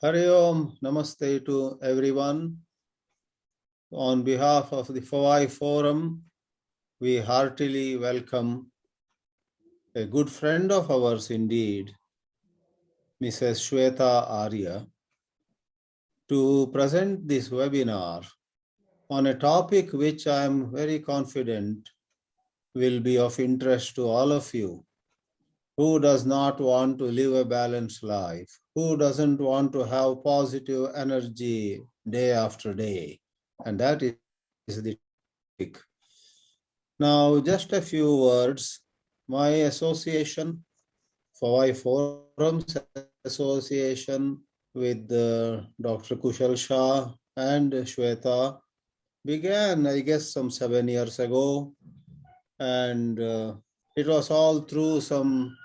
Hari Om, Namaste to everyone. On behalf of the Fawai Forum, we heartily welcome a good friend of ours indeed, Mrs. Shweta Arya, to present this webinar on a topic which I am very confident will be of interest to all of you. Who does not want to live a balanced life? Who doesn't want to have positive energy day after day? And that is the topic. Now, just a few words. My association, Fawai Forums Association with Dr. Kushal Shah and Shweta began, I guess, some 7 years ago. And it was all through some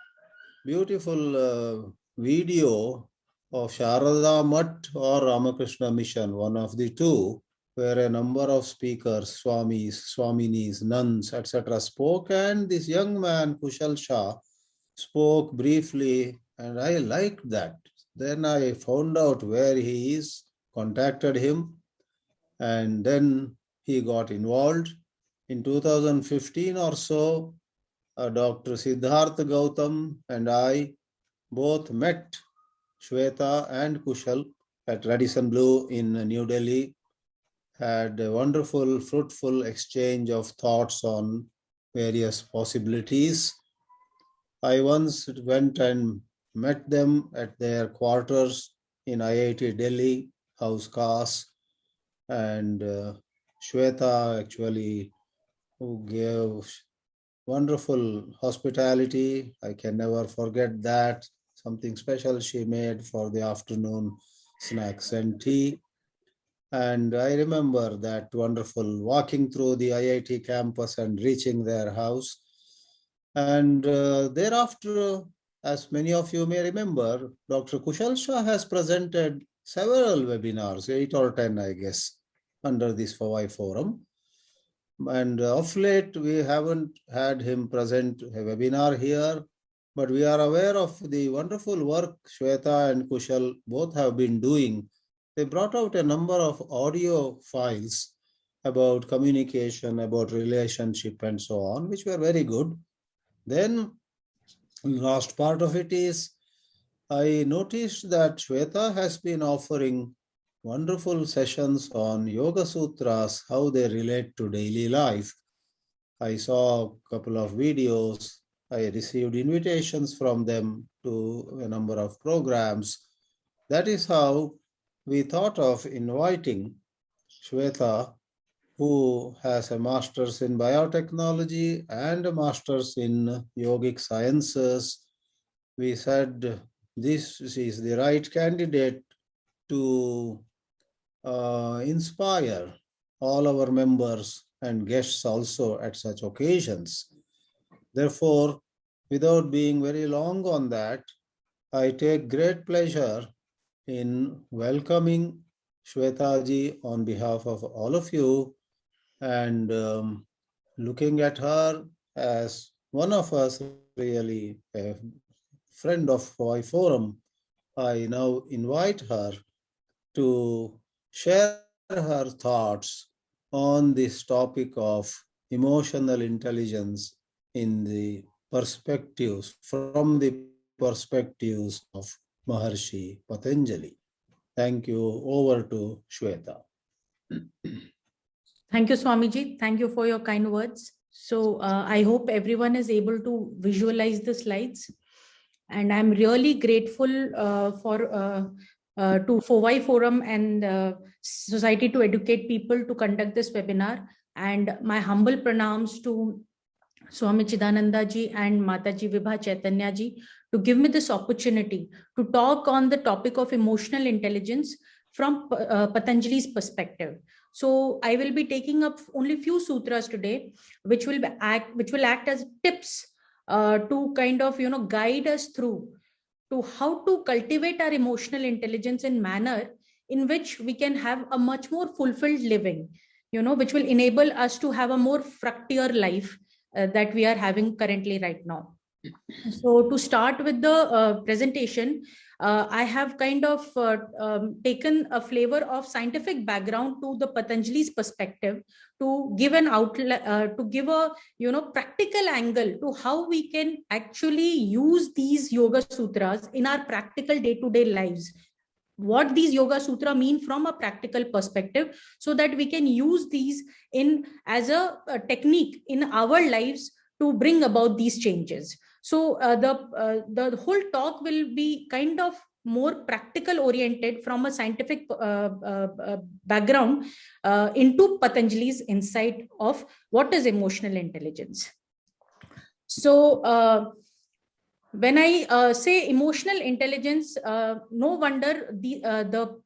beautiful video of Sharada Mutt or Ramakrishna Mission, one of the two, where a number of speakers, Swamis, Swaminis, nuns, etc. spoke, and this young man, Kushal Shah, spoke briefly, and I liked that. Then I found out where he is, contacted him, and then he got involved. In 2015 or so, Dr. Siddharth Gautam and I both met Shweta and Kushal at Radisson Blu in New Delhi, had a wonderful, fruitful exchange of thoughts on various possibilities. I once went and met them at their quarters in IIT Delhi, House Khas, and Shweta actually, who gave wonderful hospitality. I can never forget that. Something special she made for the afternoon snacks and tea. And I remember that wonderful walking through the IIT campus and reaching their house. And thereafter, as many of you may remember, Dr. Kushal Shah has presented several webinars, 8 or 10, I guess, under this Fawai Forum. And of late, we haven't had him present a webinar here, but we are aware of the wonderful work Shweta and Kushal both have been doing. They brought out a number of audio files about communication, about relationship and so on, which were very good. Then last part of it is, I noticed that Shweta has been offering wonderful sessions on Yoga Sutras, how they relate to daily life. I saw a couple of videos. I received invitations from them to a number of programs. That is how we thought of inviting Shweta, who has a master's in biotechnology and a master's in yogic sciences. We said this is the right candidate to inspire all our members and guests also at such occasions. Therefore, without being very long on that, I take great pleasure in welcoming Shweta ji on behalf of all of you, and looking at her as one of us, really a friend of Fawai Forum. I now invite her to share her thoughts on this topic of emotional intelligence in the perspectives, from the perspectives of Maharshi Patanjali. Thank you. Over to Shweta. Thank you, Swamiji. Thank you for your kind words. So I hope everyone is able to visualize the slides. And I'm really grateful to Fawai Forum and Society to Educate People to conduct this webinar. And my humble pranams to Swami Chidananda ji and Mataji Vibha Chaitanya ji to give me this opportunity to talk on the topic of emotional intelligence from Patanjali's perspective. So I will be taking up only few sutras today, which will act as tips to kind of guide us through to how to cultivate our emotional intelligence in manner in which we can have a much more fulfilled living, which will enable us to have a more fructier life that we are having currently right now. So to start with the presentation, I have kind of taken a flavor of scientific background to the Patanjali's perspective, to give an outlet, to give a practical angle to how we can actually use these Yoga Sutras in our practical day-to-day lives. What these Yoga Sutra mean from a practical perspective, so that we can use these in as a technique in our lives to bring about these changes. So the whole talk will be kind of more practical oriented from a scientific background into Patanjali's insight of what is emotional intelligence. So when I say emotional intelligence, no wonder the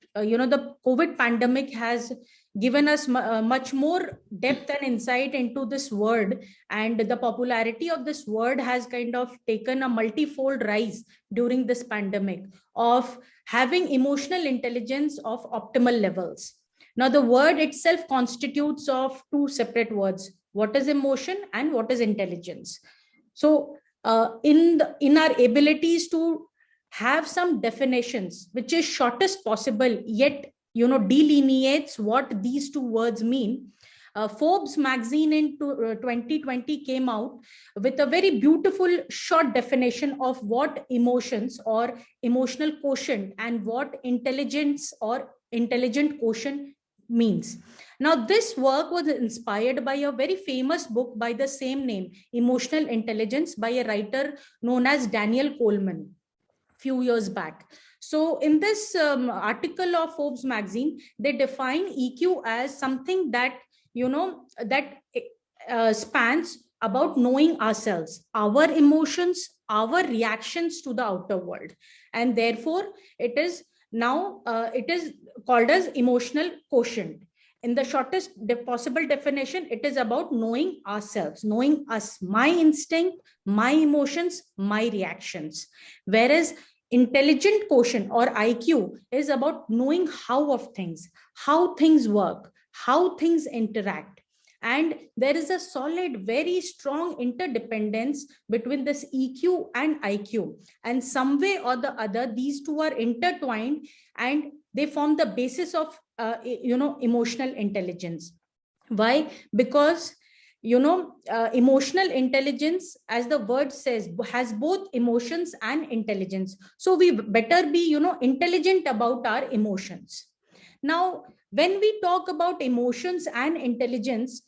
COVID pandemic has given us much more depth and insight into this word, and the popularity of this word has kind of taken a multifold rise during this pandemic of having emotional intelligence of optimal levels. Now, the word itself constitutes of two separate words: what is emotion and what is intelligence. So in our abilities to have some definitions which is shortest possible, yet delineates what these two words mean, Forbes magazine in 2020 came out with a very beautiful short definition of what emotions or emotional quotient and what intelligence or intelligent quotient means. Now, this work was inspired by a very famous book by the same name, Emotional Intelligence, by a writer known as Daniel Goleman, few years back. So in this article of Forbes magazine, they define EQ as something that, spans about knowing ourselves, our emotions, our reactions to the outer world. And therefore, it is called as emotional quotient. In the shortest possible definition, it is about knowing ourselves, knowing us, my instinct, my emotions, my reactions. Whereas intelligent quotient or IQ is about knowing how things work, how things interact. And there is a solid, very strong interdependence between this EQ and IQ. And some way or the other, these two are intertwined and they form the basis of emotional intelligence. Why? Because emotional intelligence, as the word says, has both emotions and intelligence. So we better be intelligent about our emotions. Now, when we talk about emotions and intelligence,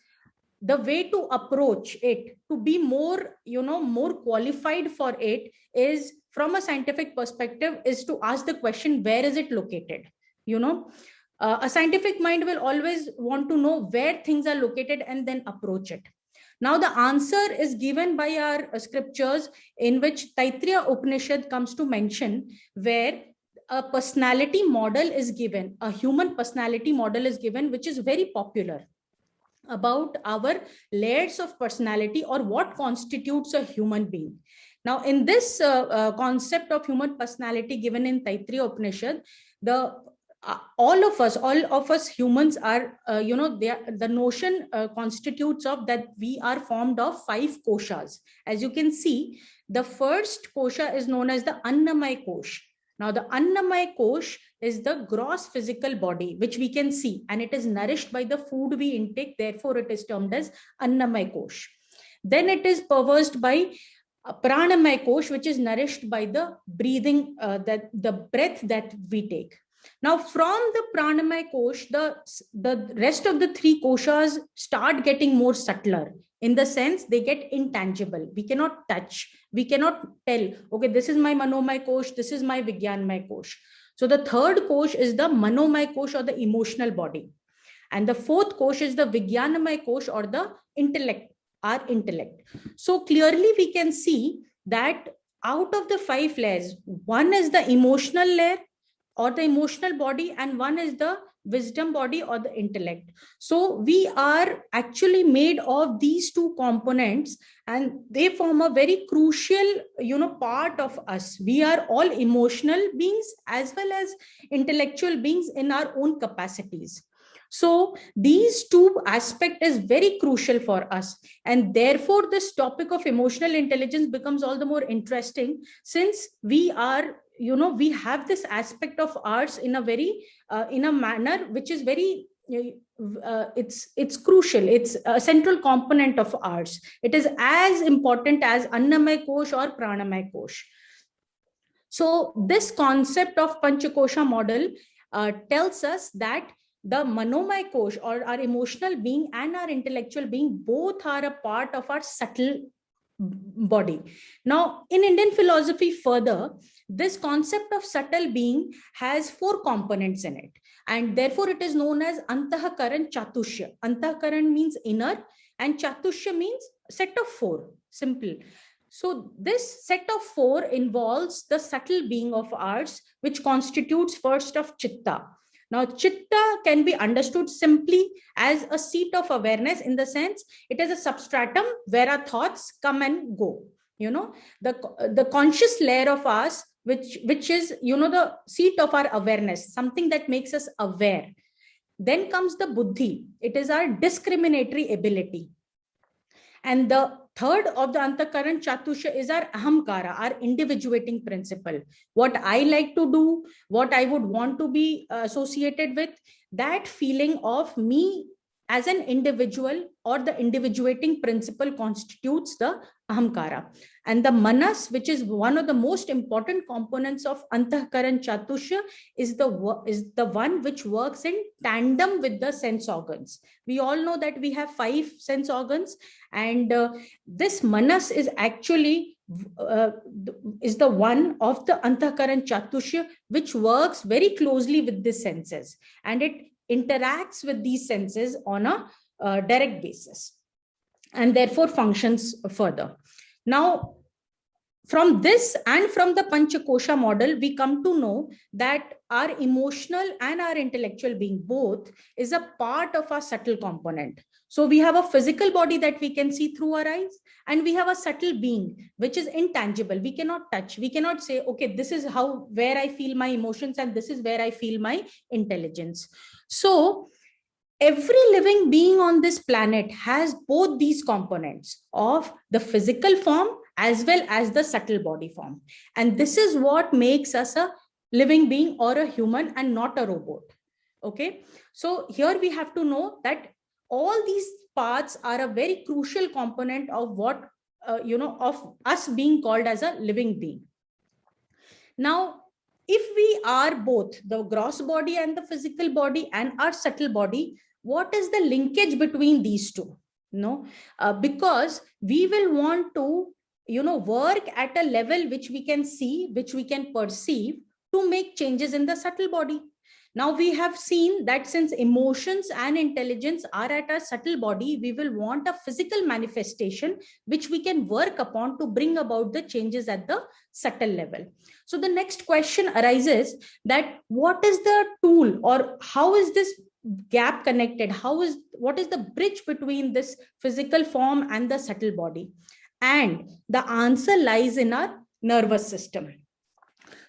the way to approach it, to be more qualified for it, is from a scientific perspective, is to ask the question, where is it located? A scientific mind will always want to know where things are located and then approach it. Now, the answer is given by our scriptures, in which Taittiriya Upanishad comes to mention, where a personality model is given, a human personality model is given, which is very popular, about our layers of personality or what constitutes a human being. Now, in this concept of human personality given in Taittiriya Upanishad, all of us humans are, the notion constitutes of that we are formed of 5 koshas. As you can see, the first kosha is known as the Annamaya Kosh. Now, the Annamaya Kosh is the gross physical body, which we can see, and it is nourished by the food we intake. Therefore, it is termed as Annamaya Kosh. Then it is perversed by Pranamaya Kosh, which is nourished by the breathing, the breath that we take. Now, from the Pranamaya Kosh, the rest of the 3 koshas start getting more subtler, in the sense they get intangible. We cannot touch, we cannot tell, okay, this is my Manomaya Kosh, this is my Vijnanamaya Kosh. So the third kosh is the Manomaya Kosh, or the emotional body. And the fourth kosh is the Vijnanamaya Kosh, or the intellect, our intellect. So clearly we can see that out of the 5 layers, one is the emotional layer or the emotional body, and one is the wisdom body or the intellect. So we are actually made of these 2 components, and they form a very crucial part of us. We are all emotional beings as well as intellectual beings in our own capacities. So these 2 aspects is very crucial for us, and therefore this topic of emotional intelligence becomes all the more interesting, since we are we have this aspect of arts in a very, in a manner which is very, it's crucial. It's a central component of arts. It is as important as Annamay Kosh or Pranamay Kosh. So this concept of Panchakosha model tells us that the Manomay Kosh, or our emotional being and our intellectual being, both are a part of our subtle body. Now, in Indian philosophy further, this concept of subtle being has 4 components in it, and therefore it is known as Antahakaran Chatushya. Antahakaran means inner, and Chatushya means set of 4, simple. So this set of 4 involves the subtle being of ours, which constitutes first of Chitta. Now, Chitta can be understood simply as a seat of awareness, in the sense it is a substratum where our thoughts come and go. The conscious layer of us, which is, the seat of our awareness, something that makes us aware. Then comes the Buddhi. It is our discriminatory ability. And the third of the Antakaran Chatushya is our Ahamkara, our individuating principle. What I like to do, what I would want to be associated with, that feeling of me as an individual, or the individuating principle, constitutes the Ahamkara. And the Manas, which is one of the most important components of Antahkaran Chatushya, is the one which works in tandem with the sense organs. We all know that we have 5 sense organs, and this Manas is actually is the one of the Antahkaran Chatushya which works very closely with the senses, and it interacts with these senses on a direct basis, and therefore functions further. Now, from this and from the Panchakosha model, we come to know that our emotional and our intellectual being both is a part of our subtle component. So we have a physical body that we can see through our eyes, and we have a subtle being which is intangible. We cannot touch. We cannot say, okay, this is where I feel my emotions, and this is where I feel my intelligence. So every living being on this planet has both these components of the physical form as well as the subtle body form. And this is what makes us a living being or a human and not a robot. Okay. So here we have to know that all these parts are a very crucial component of what, of us being called as a living being. Now, if we are both the gross body and the physical body and our subtle body, what is the linkage between these two? Because we will want to, work at a level which we can see, which we can perceive, to make changes in the subtle body. Now, we have seen that since emotions and intelligence are at our subtle body, we will want a physical manifestation which we can work upon to bring about the changes at the subtle level. So the next question arises that what is the tool, or how is this gap connected? What is the bridge between this physical form and the subtle body? And the answer lies in our nervous system.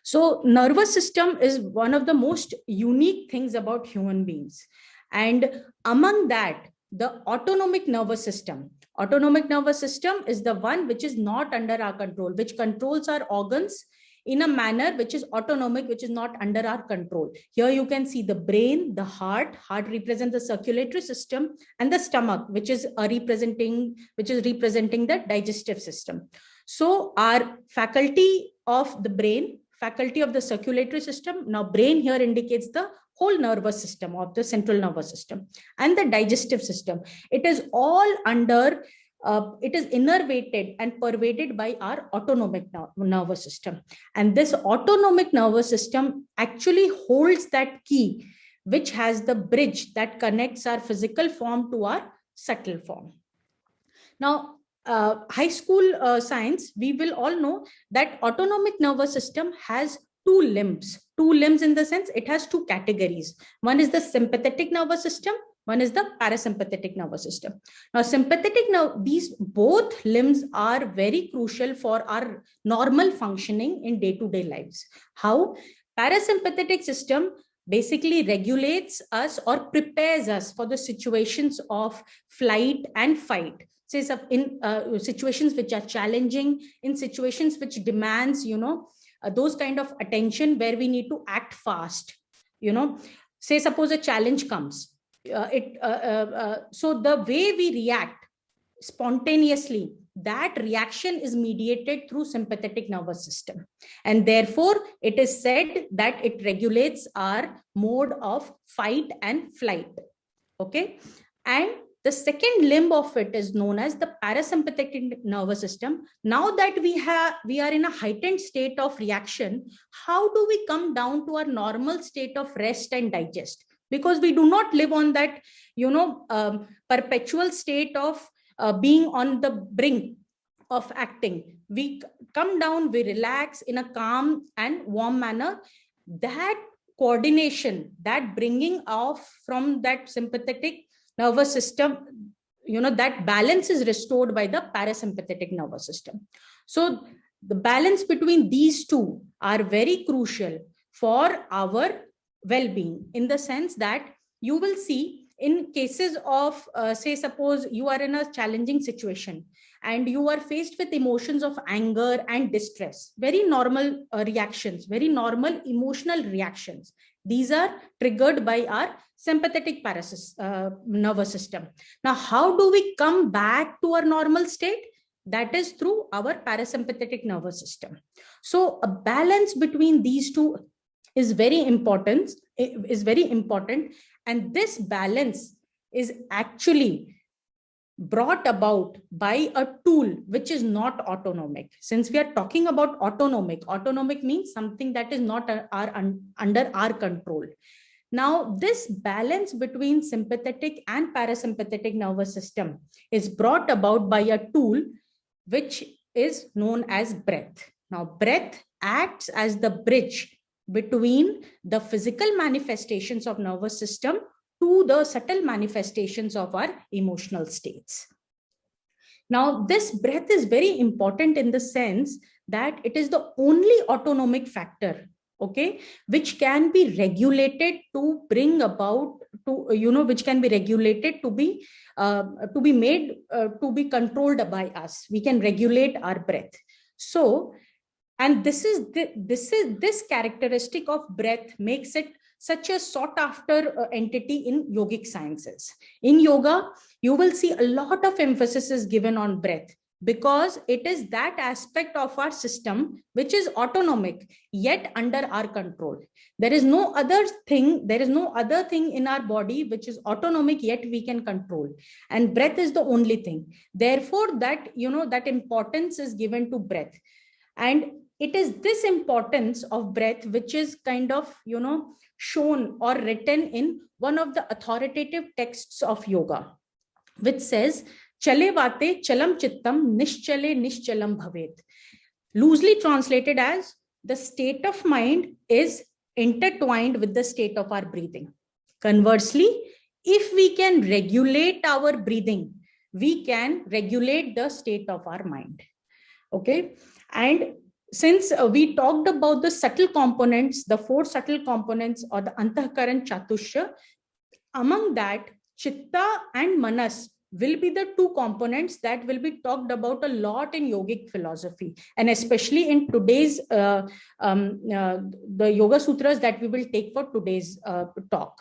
So nervous system is one of the most unique things about human beings. And among that, the autonomic nervous system. Autonomic nervous system is the one which is not under our control, which controls our organs in a manner which is autonomic, which is not under our control. Here you can see the brain, the heart represents the circulatory system, and the stomach, which is representing the digestive system. So our faculty of the brain, faculty of the circulatory system, now brain here indicates the whole nervous system of the central nervous system, and the digestive system. It is all under, it is innervated and pervaded by our autonomic nervous system. And this autonomic nervous system actually holds that key, which has the bridge that connects our physical form to our subtle form. Now, high school science, we will all know that autonomic nervous system has 2 limbs. 2 limbs in the sense it has 2 categories. One is the sympathetic nervous system, one is the parasympathetic nervous system. Now, these both limbs are very crucial for our normal functioning in day-to-day lives. How? Parasympathetic system basically regulates us or prepares us for the situations of flight and fight. In situations which are challenging, in situations which demands, those kind of attention where we need to act fast. Say suppose a challenge comes, so the way we react spontaneously, that reaction is mediated through sympathetic nervous system, and therefore it is said that it regulates our mode of fight and flight. Okay, and the second limb of it is known as the parasympathetic nervous system. Now that we are in a heightened state of reaction, how do we come down to our normal state of rest and digest? Because we do not live on that perpetual state of being on the brink of acting. We come down, we relax in a calm and warm manner. That coordination, that bringing off from that sympathetic nervous system, that balance is restored by the parasympathetic nervous system. So the balance between these two are very crucial for our well-being, in the sense that you will see in cases of, say, suppose you are in a challenging situation and you are faced with emotions of anger and distress, very normal reactions, very normal emotional reactions. These are triggered by our sympathetic nervous system. Now, how do we come back to our normal state? That is through our parasympathetic nervous system. So a balance between these two is very important. And this balance is actually brought about by a tool which is not autonomic. Since we are talking about autonomic means something that is not under our control. Now, this balance between sympathetic and parasympathetic nervous system is brought about by a tool which is known as breath. Now, breath acts as the bridge between the physical manifestations of nervous system to the subtle manifestations of our emotional states. Now, this breath is very important in the sense that it is the only autonomic factor, okay, which can be regulated to bring about which can be regulated to be made to be controlled by us. We can regulate our breath. So, and this characteristic of breath makes it such a sought after entity in yogic sciences. In yoga, you will see a lot of emphasis is given on breath, because it is that aspect of our system which is autonomic yet under our control. There is no other thing in our body which is autonomic yet we can control, and breath is the only thing. Therefore, that that importance is given to breath. And it is this importance of breath which is kind of shown or written in one of the authoritative texts of yoga, which says, Chale vate chalam chittam nischale nischchalam bhavet. Loosely translated as, the state of mind is intertwined with the state of our breathing. Conversely, if we can regulate our breathing, we can regulate the state of our mind. Okay. And since we talked about the subtle components, the 4 subtle components or the Antahkaran Chatusha, among that, Chitta and Manas will be the 2 components that will be talked about a lot in yogic philosophy, and especially in today's the Yoga Sutras that we will take for today's talk.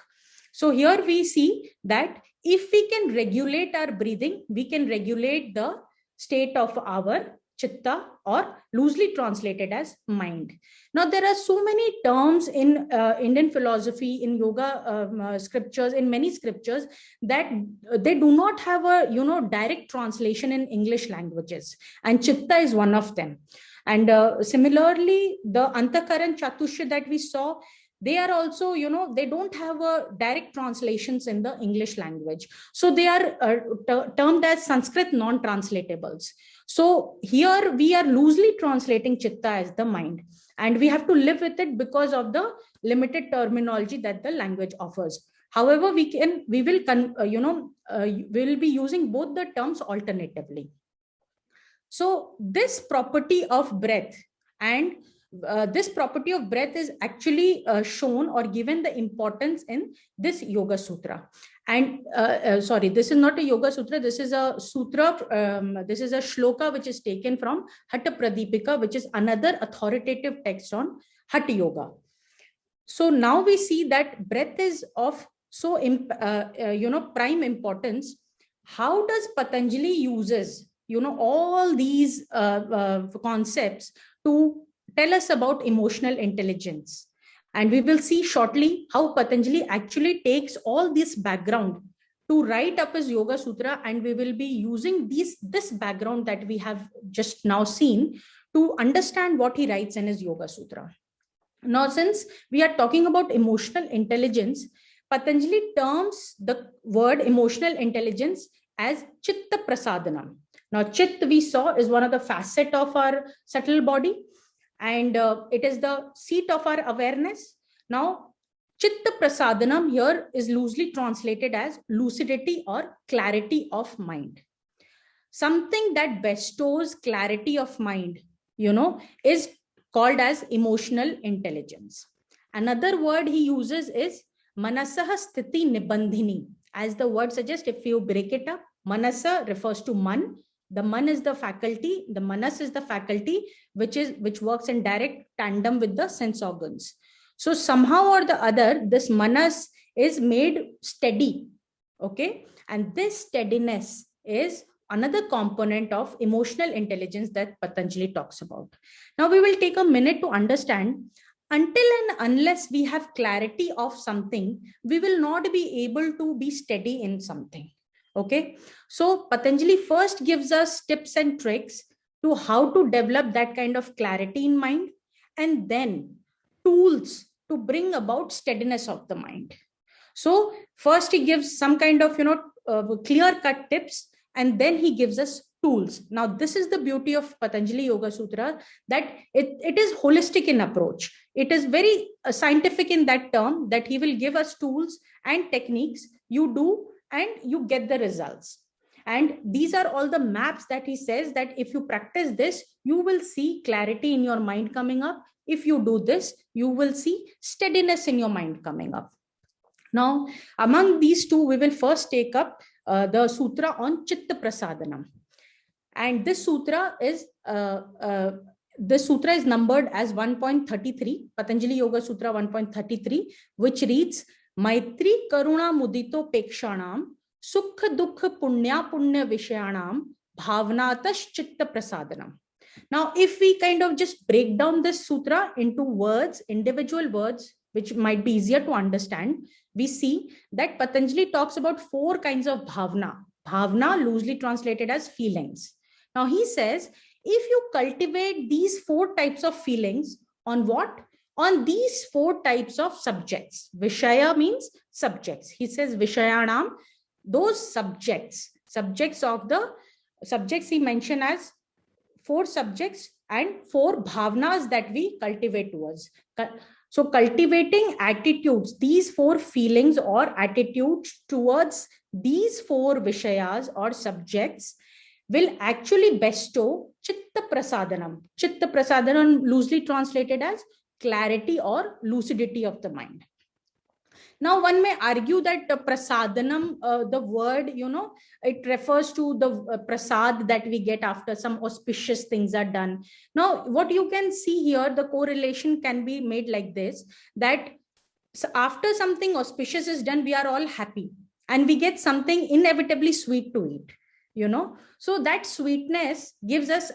So here we see that if we can regulate our breathing, we can regulate the state of our Chitta, or loosely translated as mind. Now, there are so many terms in Indian philosophy, in yoga scriptures, in many scriptures, that they do not have a direct translation in English languages, and Chitta is one of them. And similarly, the Antahkaran Chatusha that we saw, they are also, they don't have a direct translations in the English language. So they are termed as Sanskrit non-translatables. So here we are loosely translating Chitta as the mind, and we have to live with it because of the limited terminology that the language offers. However, we'll be using both the terms alternatively. So this property of breath and this property of breath is actually shown or given the importance in this Yoga Sutra. And sorry, this is not a Yoga Sutra. This is a sutra. This is a shloka which is taken from Hatha Pradipika, which is another authoritative text on Hatha Yoga. So now we see that breath is of so prime importance. How does Patanjali uses all these concepts to tell us about emotional intelligence? And we will see shortly how Patanjali actually takes all this background to write up his Yoga Sutra, and we will be using this background that we have just now seen to understand what he writes in his Yoga Sutra. Now, since we are talking about emotional intelligence, Patanjali terms the word emotional intelligence as Chitta Prasadanam. Now, Chit, we saw, is one of the facets of our subtle body, and it is the seat of our awareness. Now, Chitta Prasadanam here is loosely translated as lucidity or clarity of mind. Something that bestows clarity of mind, is called as emotional intelligence. Another word he uses is Manasah Sthiti Nibandhini. As the word suggests, if you break it up, Manasa refers to Man. The Man is the faculty, the Manas is the faculty which works in direct tandem with the sense organs. So somehow or the other, this Manas is made steady, okay? And this steadiness is another component of emotional intelligence that Patanjali talks about. Now we will take a minute to understand. Until and unless we have clarity of something, we will not be able to be steady in something. Okay, so Patanjali first gives us tips and tricks to how to develop that kind of clarity in mind, and then tools to bring about steadiness of the mind. So first he gives some kind of clear-cut tips, and then he gives us tools. Now this is the beauty of Patanjali Yoga Sutra, that it is holistic in approach. It is very scientific in that term, that he will give us tools and techniques. You do and you get the results. And these are all the maps that he says that if you practice this, you will see clarity in your mind coming up. If you do this, you will see steadiness in your mind coming up. Now, among these two, we will first take up the sutra on Chitta Prasadanam. And this sutra is numbered as 1.33, Patanjali Yoga Sutra 1.33, which reads, Maitri Karuna Mudito Pekshanam Sukha Dukha Punya Punya Vishayanam Bhavnatas Chitta Prasadanam. Now, if we kind of just break down this sutra into words, individual words, which might be easier to understand, we see that Patanjali talks about 4 kinds of bhavna. Bhavna, loosely translated as feelings. Now, he says, if you cultivate these 4 types of feelings, on what? On these 4 types of subjects. Vishaya means subjects. He says Vishayanam, those subjects he mentioned as 4 subjects and 4 bhavnas that we cultivate towards. So cultivating attitudes, these 4 feelings or attitudes towards these 4 Vishayas or subjects will actually bestow Chitta Prasadanam. Chitta Prasadanam loosely translated as clarity or lucidity of the mind. Now, one may argue that prasadanam, the word, it refers to the prasad that we get after some auspicious things are done. Now, what you can see here, the correlation can be made like this, that after something auspicious is done, we are all happy and we get something inevitably sweet to eat, So that sweetness gives us,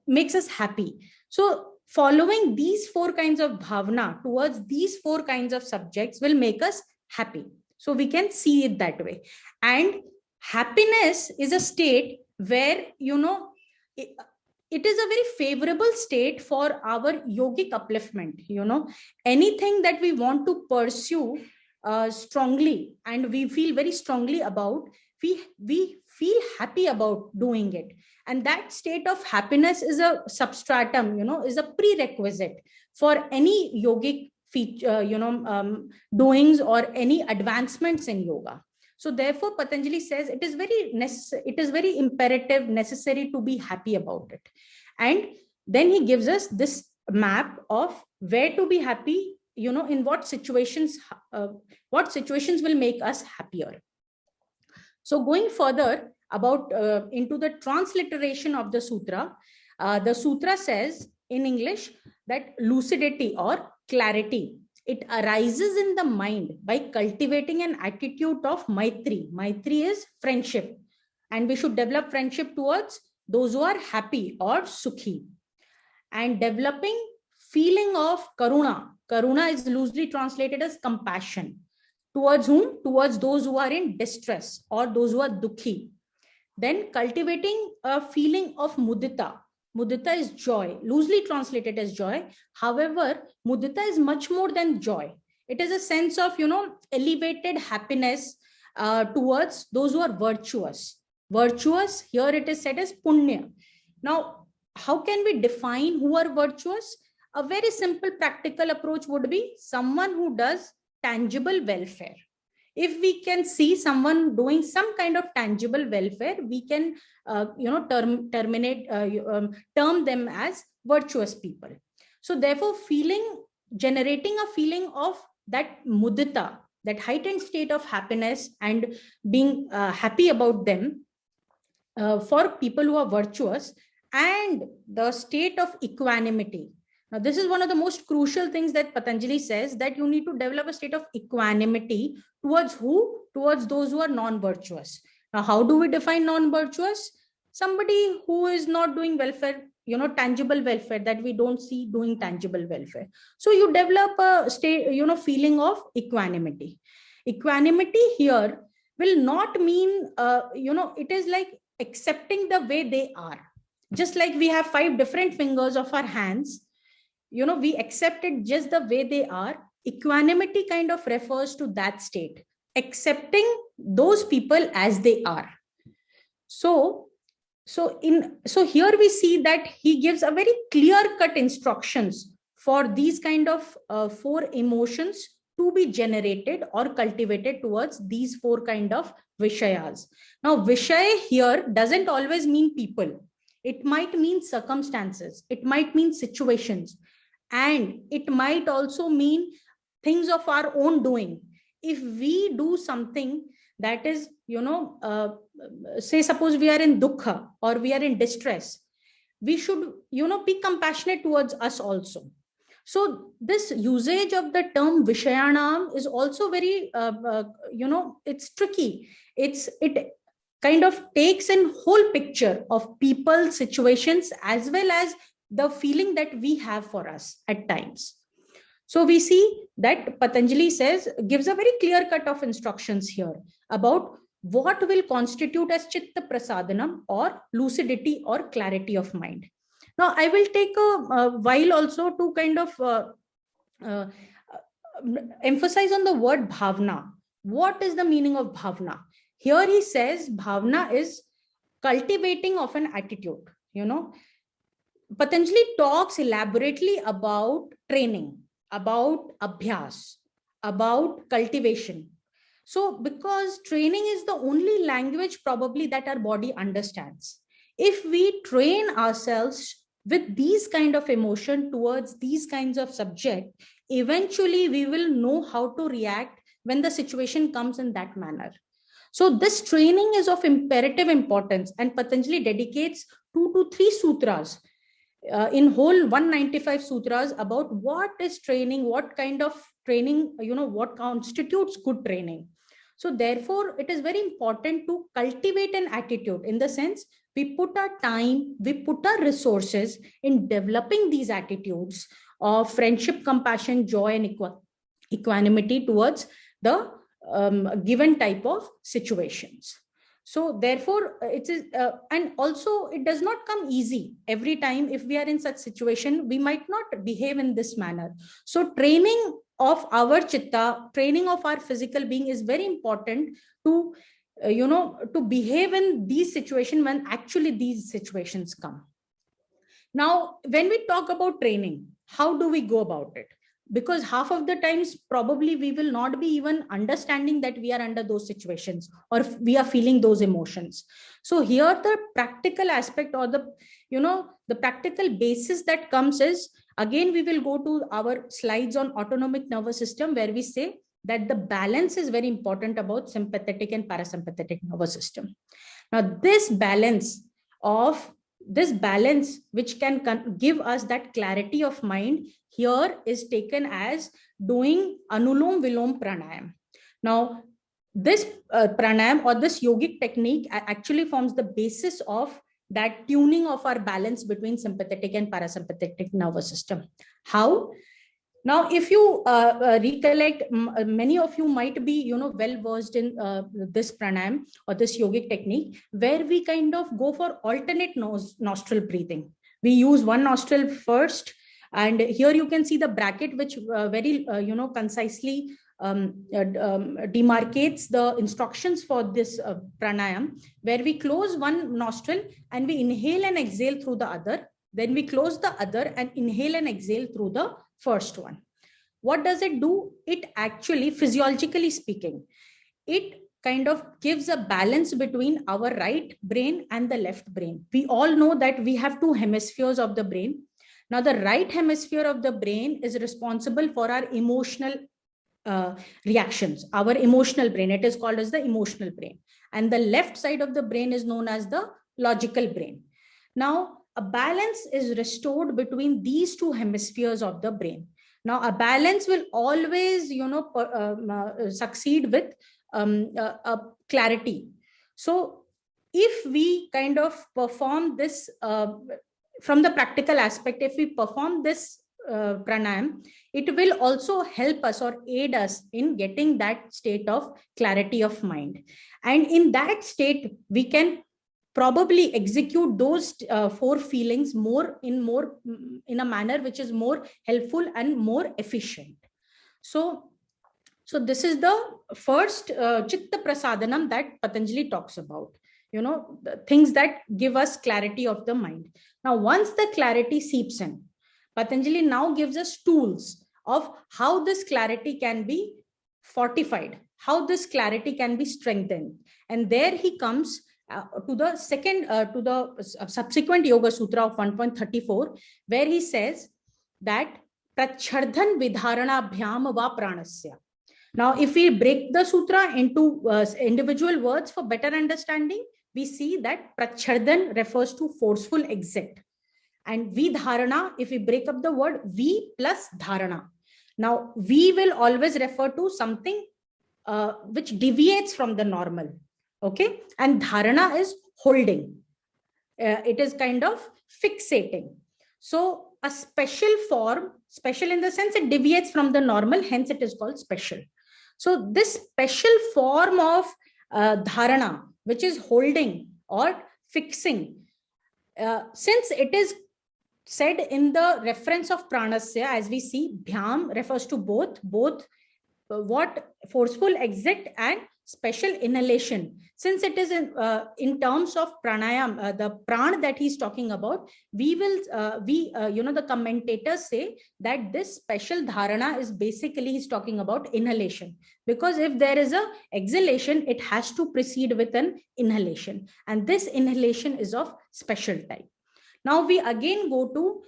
makes us happy. So following these 4 kinds of bhavna towards these 4 kinds of subjects will make us happy. So we can see it that way. And happiness is a state where, it is a very favorable state for our yogic upliftment. Anything that we want to pursue strongly and we feel very strongly about, we feel happy about doing it. And that state of happiness is a substratum, is a prerequisite for any yogic doings or any advancements in yoga. So therefore, Patanjali says it is very imperative, necessary to be happy about it. And then he gives us this map of where to be happy, in what situations will make us happier. So going further about into the transliteration of the sutra says in English that lucidity or clarity, it arises in the mind by cultivating an attitude of Maitri. Maitri is friendship, and we should develop friendship towards those who are happy or Sukhi. And developing feeling of Karuna. Karuna is loosely translated as compassion. Towards whom? Towards those who are in distress or those who are Dukhi. Then cultivating a feeling of Mudita. Mudita is joy, loosely translated as joy. However, mudita is much more than joy. It is a sense of, elevated happiness towards those who are virtuous. Virtuous, here it is said as punya. Now, how can we define who are virtuous? A very simple practical approach would be someone who does tangible welfare. If we can see someone doing some kind of tangible welfare, we can, term them as virtuous people. So therefore, generating a feeling of that mudita, that heightened state of happiness and being happy about them for people who are virtuous, and the state of equanimity. Now, this is one of the most crucial things that Patanjali says, that you need to develop a state of equanimity towards who? Towards those who are non-virtuous. Now, how do we define non-virtuous? Somebody who is not doing welfare, tangible welfare, that we don't see doing tangible welfare. So you develop a state, feeling of equanimity. Equanimity here will not mean, it is like accepting the way they are. Just like we have 5 different fingers of our hands, we accept it just the way they are. Equanimity kind of refers to that state, accepting those people as they are. So here we see that he gives a very clear-cut instructions for these kind of 4 emotions to be generated or cultivated towards these 4 kind of vishayas. Now, vishaya here doesn't always mean people. It might mean circumstances. It might mean situations. And it might also mean things of our own doing. If we do something that is, say suppose we are in dukkha or we are in distress, we should, be compassionate towards us also. So this usage of the term Vishayanam is also very, it's tricky. It kind of takes in whole picture of people, situations, as well as the feeling that we have for us at times. So we see that Patanjali gives a very clear cut of instructions here about what will constitute as chitta prasadanam or lucidity or clarity of mind. Now, I will take a while also to kind of emphasize on the word bhavna. What is the meaning of bhavna? Here he says bhavna is cultivating of an attitude. Patanjali talks elaborately about training, about abhyas, about cultivation. So because training is the only language probably that our body understands. If we train ourselves with these kind of emotion towards these kinds of subject, eventually we will know how to react when the situation comes in that manner. So this training is of imperative importance, and Patanjali dedicates 2 to 3 sutras in whole 195 sutras about what is training, what kind of training, what constitutes good training. So therefore, it is very important to cultivate an attitude, in the sense we put our time, we put our resources in developing these attitudes of friendship, compassion, joy, and equanimity towards the given type of situations. So therefore, it is, and also it does not come easy every time. If we are in such situation, we might not behave in this manner. So training of our chitta, training of our physical being is very important to, to behave in these situations when actually these situations come. Now, when we talk about training, how do we go about it? Because half of the times probably we will not be even understanding that we are under those situations or we are feeling those emotions. So here the practical aspect or the practical basis that comes is Again, we will go to our slides on autonomic nervous system, where we say that the balance is very important about sympathetic and parasympathetic nervous system. Now, this balance which can give us that clarity of mind here is taken as doing Anulom Vilom Pranayam. Now, this pranayam or this yogic technique actually forms the basis of that tuning of our balance between sympathetic and parasympathetic nervous system. How? Now, if you recollect, many of you might be, well versed in this pranayam or this yogic technique, where we kind of go for alternate nostril breathing. We use one nostril first, and here you can see the bracket, which very, concisely demarcates the instructions for this pranayam, where we close one nostril and we inhale and exhale through the other. Then we close the other and inhale and exhale through the first one. What does it do? It actually, physiologically speaking, it kind of gives a balance between our right brain and the left brain. We all know that we have two hemispheres of the brain. Now, the right hemisphere of the brain is responsible for our emotional reactions, our emotional brain. It is called as the emotional brain. And the left side of the brain is known as the logical brain. Now, a balance is restored between these two hemispheres of the brain. Now, a balance will always, succeed with clarity. So, if we kind of perform this from the practical aspect, if we perform this pranayam, it will also help us or aid us in getting that state of clarity of mind. And in that state, we can probably execute those four feelings in a manner which is more helpful and more efficient. So this is the first Chitta Prasadanam that Patanjali talks about, the things that give us clarity of the mind. Now, once the clarity seeps in, Patanjali now gives us tools of how this clarity can be fortified, how this clarity can be strengthened. And there he comes to the subsequent Yoga Sutra of 1.34, where he says that Prachardhan Vidharana Bhyam Va Pranasya. Now, if we break the sutra into individual words for better understanding, we see that Prachardhan refers to forceful exit. And Vidharana, if we break up the word, V plus Dharana. Now, V will always refer to something which deviates from the normal. Okay. And Dharana is holding. It is kind of fixating. So a special form, special in the sense it deviates from the normal, hence it is called special. So this special form of Dharana, which is holding or fixing, since it is said in the reference of Pranasya, as we see, Bhyam refers to both what forceful exit and special inhalation. Since it is in terms of pranayam, the prana that he's talking about, the commentators say that this special dharana is basically he's talking about inhalation, because if there is a exhalation, it has to precede with an inhalation, and this inhalation is of special type. Now we again go to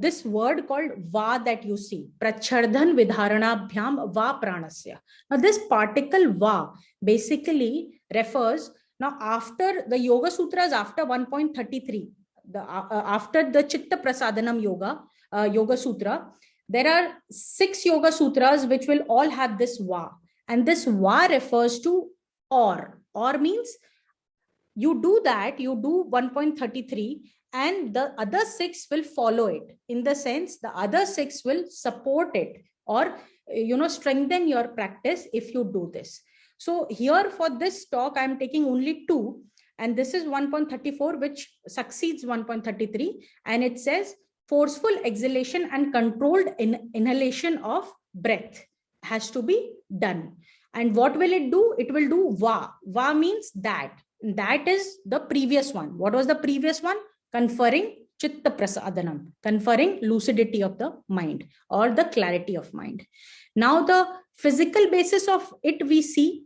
this word called va that you see, Prachardhan Vidharana Bhyam Va Pranasya. Now this particle va basically refers, now after the Yoga Sutras, after 1.33, after the Chitta Prasadanam Yoga Sutra, there are 6 Yoga Sutras which will all have this va. And this va refers to or. Or means you do that, you do 1.33, and the other 6 will follow it. In the sense, the other 6 will support it or, strengthen your practice if you do this. So here for this talk, I'm taking only 2. And this is 1.34, which succeeds 1.33. And it says forceful exhalation and controlled inhalation of breath has to be done. And what will it do? It will do va. Va means that. That is the previous one. What was the previous one? Conferring Chitta Prasadanam, conferring lucidity of the mind or the clarity of mind. Now the physical basis of it, we see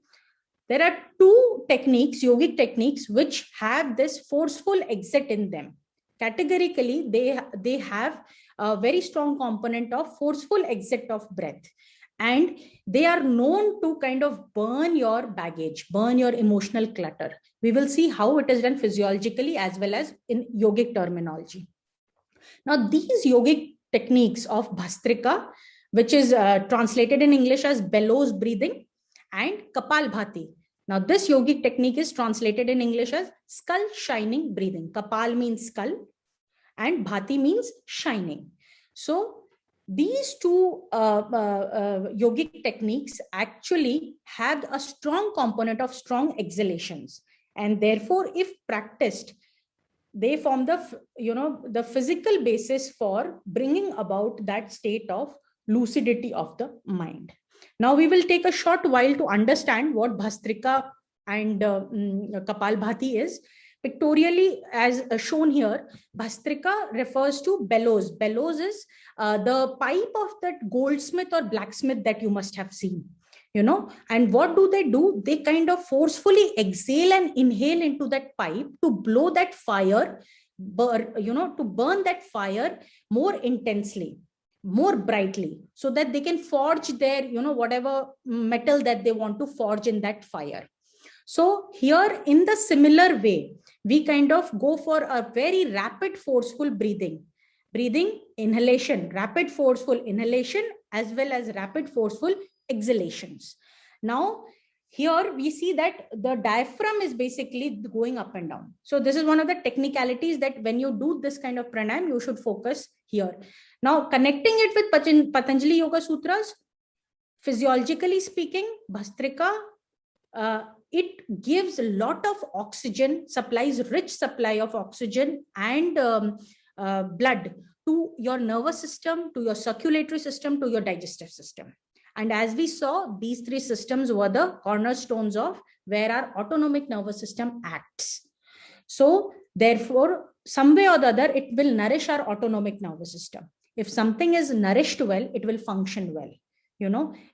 there are 2 techniques, yogic techniques, which have this forceful exit in them. Categorically, they have a very strong component of forceful exit of breath. And they are known to kind of burn your baggage, burn your emotional clutter. We will see how it is done physiologically as well as in yogic terminology. Now, these yogic techniques of Bhastrika, which is translated in English as bellows breathing, and Kapalbhati. Now, this yogic technique is translated in English as skull shining breathing. Kapal means skull and Bhati means shining. So, these two yogic techniques actually have a strong component of strong exhalations, and therefore, if practiced, they form the physical basis for bringing about that state of lucidity of the mind. Now we will take a short while to understand what Bhastrika and Kapalbhati is. Pictorially, as shown here, Bhastrika refers to bellows. Bellows is the pipe of that goldsmith or blacksmith that you must have seen. And what do? They kind of forcefully exhale and inhale into that pipe to blow that fire, to burn that fire more intensely, more brightly, so that they can forge their, whatever metal that they want to forge in that fire. So here, in the similar way, we kind of go for a very rapid, forceful breathing, inhalation, rapid, forceful inhalation, as well as rapid, forceful exhalations. Now, here we see that the diaphragm is basically going up and down. So this is one of the technicalities that when you do this kind of pranayam, you should focus here. Now, connecting it with Patanjali Yoga Sutras, physiologically speaking, Bhastrika, it gives a lot of oxygen, supplies rich supply of oxygen and blood to your nervous system, to your circulatory system, to your digestive system. And as we saw, these three systems were the cornerstones of where our autonomic nervous system acts. So therefore, some way or the other, it will nourish our autonomic nervous system. If something is nourished well, it will function well.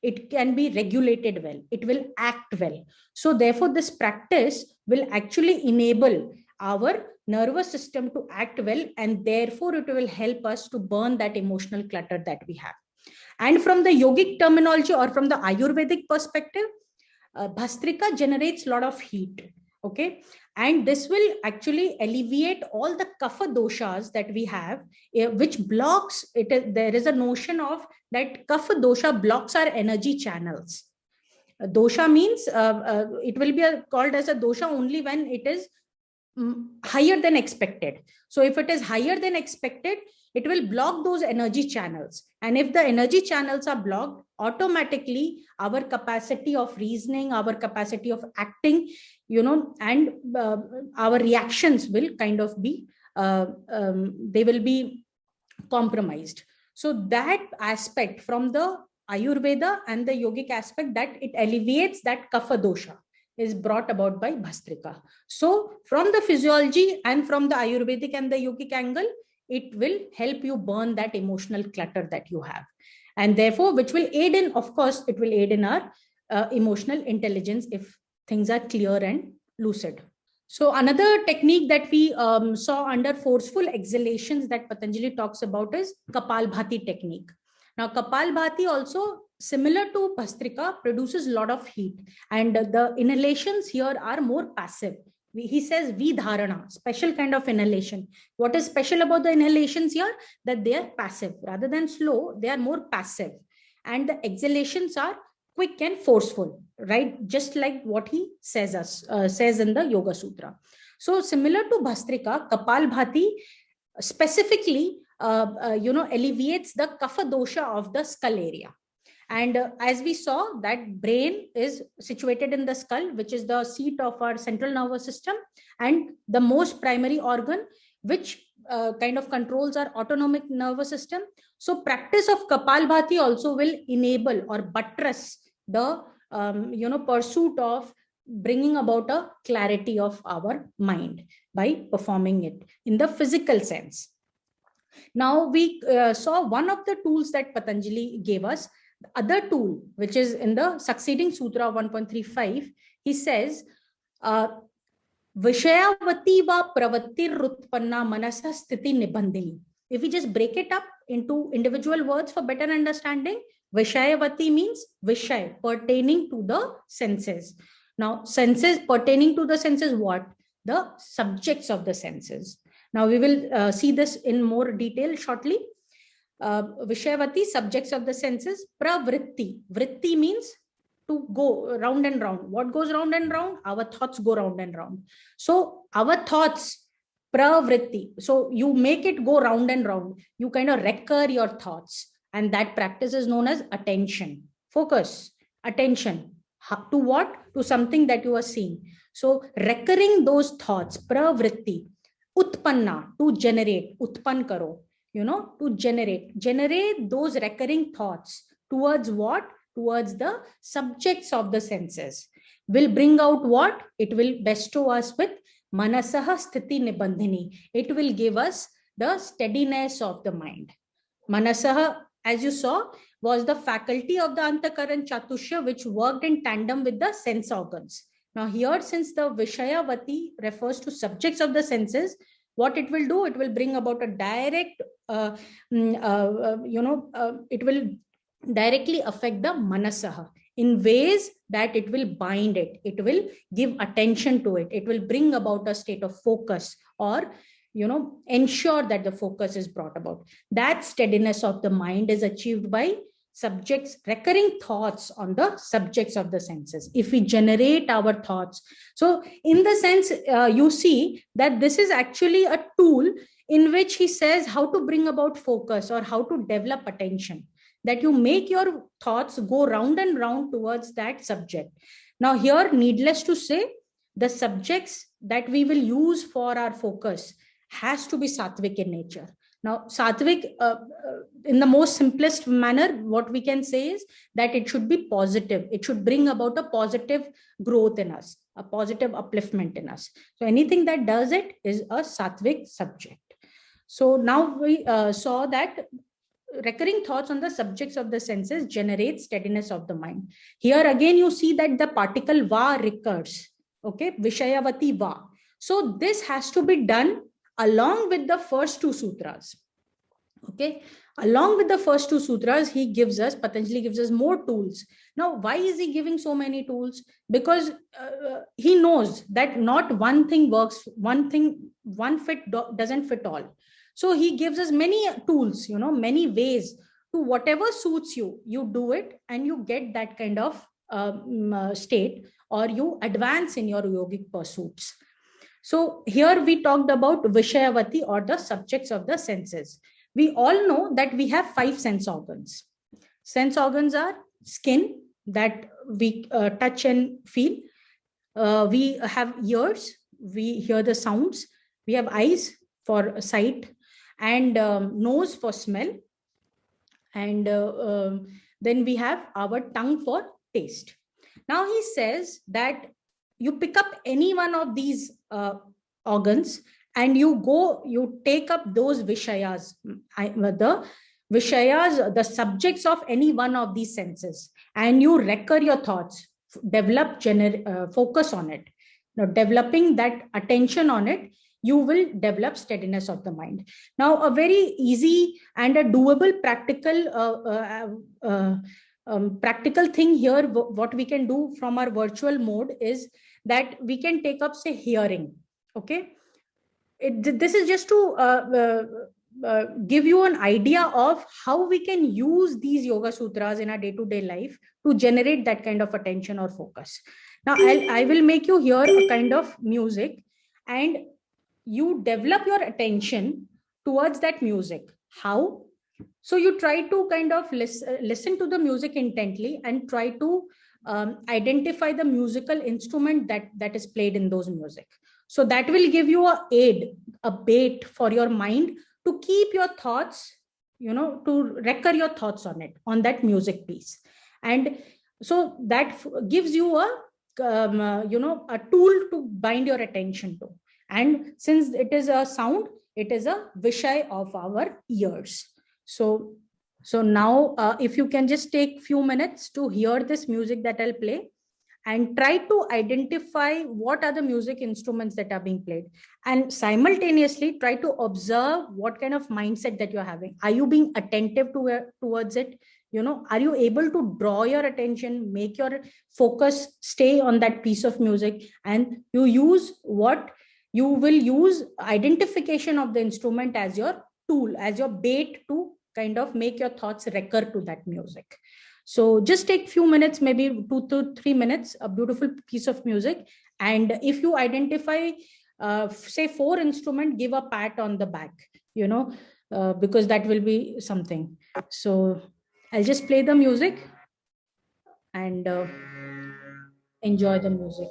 It can be regulated well. It will act well. So therefore, this practice will actually enable our nervous system to act well, and therefore it will help us to burn that emotional clutter that we have. And from the yogic terminology or from the Ayurvedic perspective, Bhastrika generates a lot of heat. Okay. And this will actually alleviate all the kapha doshas that we have, which blocks it. There is a notion of that kapha dosha blocks our energy channels. Dosha means it will be called as a dosha only when it is higher than expected. So if it is higher than expected, it will block those energy channels. And if the energy channels are blocked, automatically our capacity of reasoning, our capacity of acting, and our reactions will kind of be, they will be compromised. So that aspect from the Ayurveda and the yogic aspect, that it alleviates that kapha dosha, is brought about by Bhastrika. So from the physiology and from the Ayurvedic and the yogic angle, it will help you burn that emotional clutter that you have. And therefore, which will aid in, of course, it will aid in our emotional intelligence if things are clear and lucid. So another technique that we saw under forceful exhalations that Patanjali talks about is Kapalbhati technique. Now, Kapalbhati also, similar to Bhastrika, produces a lot of heat, and the inhalations here are more passive. He says Vidharana, special kind of inhalation. What is special about the inhalations here? That they are passive. Rather than slow, they are more passive. And the exhalations are quick and forceful, right? Just like what he says in the Yoga Sutra. So similar to Bhastrika, Kapalbhati specifically alleviates the kapha dosha of the skull area. And as we saw, that brain is situated in the skull, which is the seat of our central nervous system, and the most primary organ, which kind of controls our autonomic nervous system. So practice of Kapalbhati also will enable or buttress the pursuit of bringing about a clarity of our mind by performing it in the physical sense. Now we saw one of the tools that Patanjali gave us. The other tool, which is in the succeeding Sutra 1.35, he says, Vishayavati va pravattir utpanna manasa sthiti nibandhini. If we just break it up into individual words for better understanding. Vishayavati means Vishay, pertaining to the senses. Now, senses pertaining to the senses, what? The subjects of the senses. Now, we will see this in more detail shortly. Vishayavati, subjects of the senses. Pravritti. Vritti means to go round and round. What goes round and round? Our thoughts go round and round. So our thoughts, pravritti. So you make it go round and round. You kind of recur your thoughts. And that practice is known as attention. Focus, attention. To what? To something that you are seeing. So recurring those thoughts, pravritti. Utpanna, to generate. Utpan karo. To generate those recurring thoughts towards what? Towards the subjects of the senses. Will bring out what? It will bestow us with manasaha sthiti nibandhini. It will give us the steadiness of the mind. Manasaha, as you saw, was the faculty of the Antakaran Chatushya which worked in tandem with the sense organs. Now here, since the Vishayavati refers to subjects of the senses, what it will do? It will bring about a direct, it will directly affect the manasaha in ways that it will bind it. It will give attention to it. It will bring about a state of focus, or ensure that the focus is brought about. That steadiness of the mind is achieved by subjects, recurring thoughts on the subjects of the senses. If we generate our thoughts. So in the sense, you see that this is actually a tool in which he says how to bring about focus or how to develop attention, that you make your thoughts go round and round towards that subject. Now here, needless to say, the subjects that we will use for our focus has to be sattvic in nature. Now, sattvic, in the most simplest manner, what we can say is that it should be positive. It should bring about a positive growth in us, a positive upliftment in us. So anything that does it is a sattvic subject. So now we saw that recurring thoughts on the subjects of the senses generate steadiness of the mind. Here again, you see that the particle va recurs. Okay, Vishayavati va. So this has to be done along with the first two sutras. Okay, along with the first two sutras, Patanjali gives us more tools. Now, why is he giving so many tools? Because he knows that not one thing works, one fit doesn't fit all. So he gives us many tools, many ways to whatever suits you, you do it and you get that kind of state, or you advance in your yogic pursuits. So here we talked about Vishayavati, or the subjects of the senses. We all know that we have 5 sense organs. Sense organs are skin, that we touch and feel. We have ears, we hear the sounds. We have eyes for sight, and nose for smell. And then we have our tongue for taste. Now he says that you pick up any one of these organs and you take up those vishayas, the subjects of any one of these senses, and you recur your thoughts, develop focus on it. Now, developing that attention on it, you will develop steadiness of the mind. Now, a very easy and a doable practical thing here, what we can do from our virtual mode is that we can take up, say, hearing. Okay, this is just to give you an idea of how we can use these yoga sutras in our day-to-day life to generate that kind of attention or focus. Now, I will make you hear a kind of music, and you develop your attention towards that music. How? So you try to kind of listen to the music intently and try to identify the musical instrument that is played in those music. So that will give you a bait for your mind to keep your thoughts, to recur your thoughts on it, on that music piece. And so that gives you a tool to bind your attention to. And since it is a sound, it is a vishay of our ears. So now if you can just take few minutes to hear this music that I'll play, and try to identify what are the music instruments that are being played, and simultaneously try to observe what kind of mindset that you're having. Are you being attentive towards it? Are you able to draw your attention, make your focus stay on that piece of music, and you will use identification of the instrument as your tool, as your bait to kind of make your thoughts recur to that music. So just take few minutes, maybe 2 to 3 minutes, a beautiful piece of music. And if you identify, say 4 instrument, give a pat on the back, because that will be something. So I'll just play the music and enjoy the music.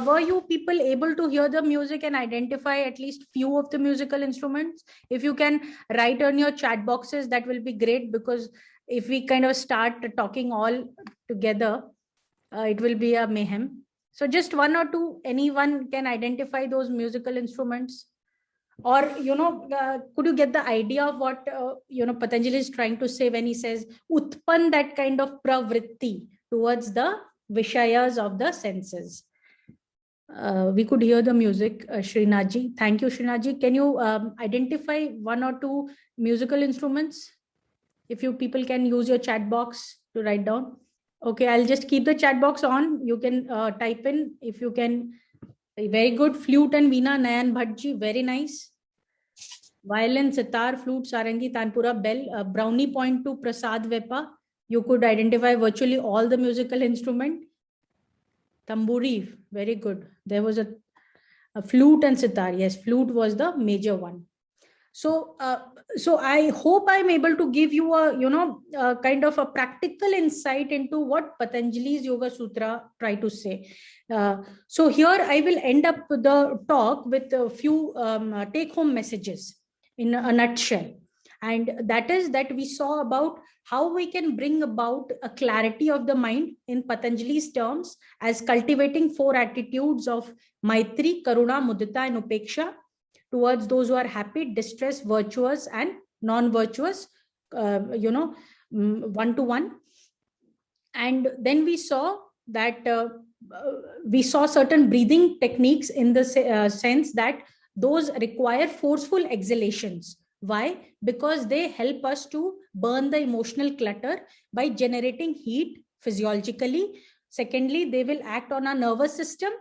Were you people able to hear the music and identify at least few of the musical instruments? If you can write on your chat boxes, that will be great, because if we kind of start talking all together, it will be a mayhem. So just 1 or 2, anyone can identify those musical instruments? Or, could you get the idea of what, Patanjali is trying to say when he says, utpan, that kind of pravritti towards the vishayas of the senses? We could hear the music, Srinathji. Thank you, Srinathji. Can you identify 1 or 2 musical instruments? If you people can use your chat box to write down. Okay, I'll just keep the chat box on. You can type in if you can. Very good. Flute and Veena, Nayan Bhattji, very nice. Violin, sitar, flute, sarangi, tanpura, bell. Brownie point to Prasad Vepa. You could identify virtually all the musical instrument. Tamburi, very good. There was a flute and sitar. Yes, flute was the major one. So I hope I'm able to give you a kind of a practical insight into what Patanjali's Yoga Sutra try to say. So here I will end up the talk with a few take-home messages in a nutshell. And that is that we saw about how we can bring about a clarity of the mind in Patanjali's terms as cultivating 4 attitudes of Maitri, Karuna, Mudita, and Upeksha towards those who are happy, distressed, virtuous, and non-virtuous, one-to-one. And then we saw that we saw certain breathing techniques in the sense that those require forceful exhalations. Why? Because they help us to burn the emotional clutter by generating heat physiologically. Secondly, they will act on our nervous system,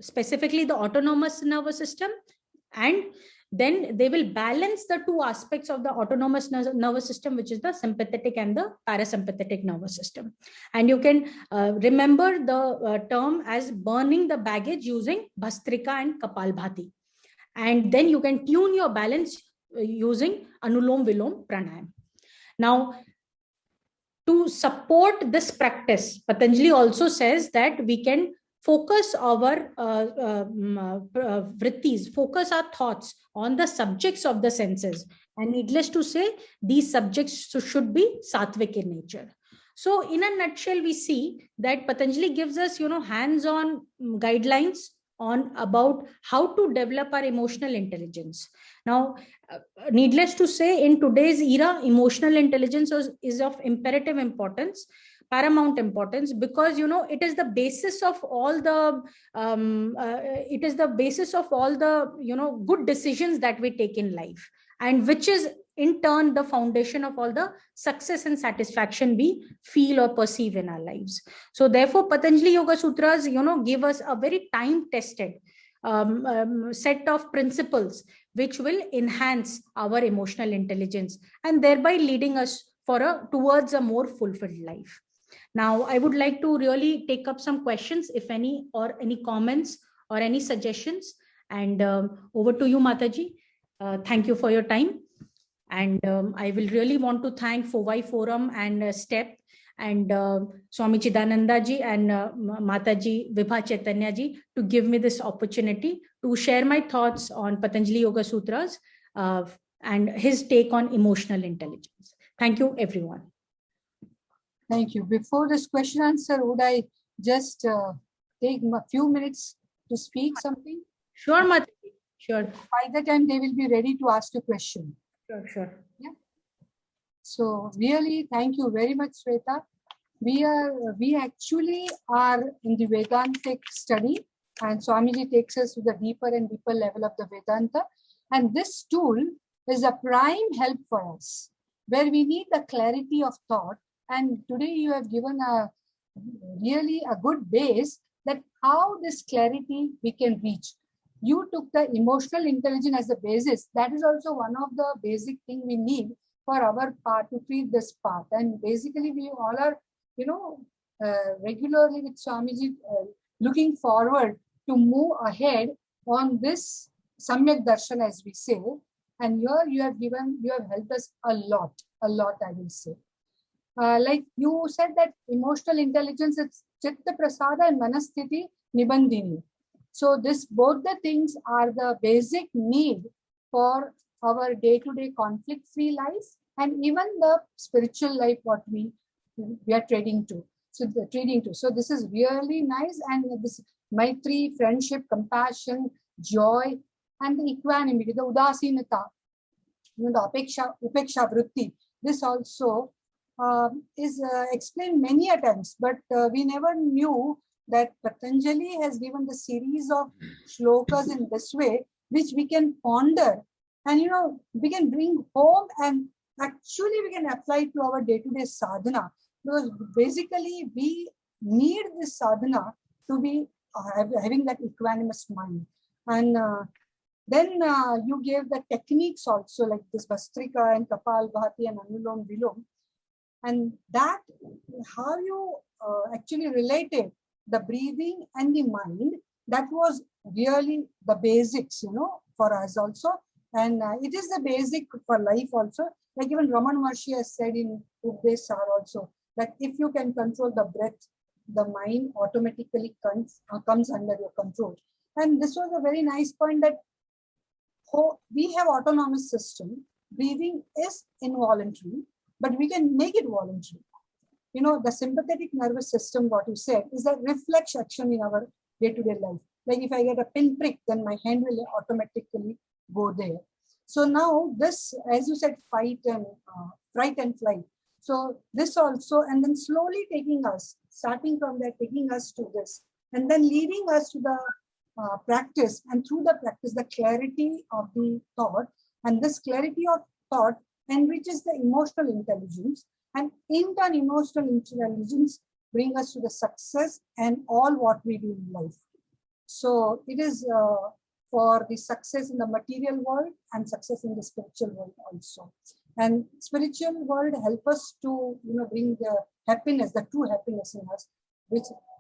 specifically the autonomous nervous system. And then they will balance the 2 aspects of the autonomous nervous system, which is the sympathetic and the parasympathetic nervous system. And you can remember the term as burning the baggage using Bhastrika and Kapalbhati. And then you can tune your balance using Anulom Vilom Pranayam. Now, to support this practice, Patanjali also says that we can focus our vrittis, focus our thoughts on the subjects of the senses. And needless to say, these subjects should be sattvic in nature. So in a nutshell, we see that Patanjali gives us, hands-on guidelines on about how to develop our emotional intelligence. Now, needless to say, in today's era, emotional intelligence is of imperative importance, paramount importance, because it is the basis of all the good decisions that we take in life, and which is in turn the foundation of all the success and satisfaction we feel or perceive in our lives. So therefore, Patanjali Yoga Sutras give us a very time tested set of principles which will enhance our emotional intelligence and thereby leading us towards a more fulfilled life. Now, I would like to really take up some questions, if any, or any comments or any suggestions. And over to you, Mataji. Thank you for your time. And I will really want to thank FOVI Forum and STEP and Swami Chidananda ji and Mataji Vibha Chaitanya ji to give me this opportunity to share my thoughts on Patanjali Yoga Sutras and his take on emotional intelligence. Thank you, everyone. Thank you. Before this question answer, would I just take a few minutes to speak something? Sure, Mataji. Sure. By the time they will be ready to ask a question. Sure. Yeah. So really, thank you very much, Shweta. We actually are in the Vedantic study, and Swamiji takes us to the deeper and deeper level of the Vedanta. And this tool is a prime help for us, where we need the clarity of thought. And today you have given really a good base that how this clarity we can reach. You took the emotional intelligence as the basis. That is also one of the basic thing we need for our path to treat this path. And basically we all are, regularly with Swamiji looking forward to move ahead on this Samyak Darshan, as we say. And here you have helped us a lot, I will say. Like you said that emotional intelligence is Chitta Prasada and Manasthiti Nibandhini. So both the things are the basic need for our day-to-day conflict-free life and even the spiritual life what we are trading to. So this is really nice, and this Maitri, friendship, compassion, joy, and the equanimity, the udasinata, the upeksha vritti. This also is explained many times, but we never knew that Patanjali has given the series of shlokas in this way, which we can ponder and we can bring home, and actually we can apply to our day-to-day sadhana. Because basically we need this sadhana to be having that equanimous mind. And then you gave the techniques also, like this Vastrika and Kapal Bhati and Anulom Vilom. And that, how you actually related the breathing and the mind, that was really the basics, for us also. And it is the basic for life also. Like even Raman Maharshi has said in Updesh Sar also, that if you can control the breath, the mind automatically comes under your control. And this was a very nice point, that we have autonomous system. Breathing is involuntary, but we can make it voluntary. The sympathetic nervous system, what you said, is a reflex action in our day-to-day life. Like if I get a pinprick, then my hand will automatically go there. So now this, as you said, fright and flight. So this also, and then slowly taking us, starting from there, taking us to this, and then leading us to the practice, and through the practice, the clarity of the thought, and this clarity of thought enriches the emotional intelligence, and in turn, emotional intelligence bring us to the success and all what we do in life. So it is for the success in the material world and success in the spiritual world also. And spiritual world help us to bring the happiness, the true happiness in us.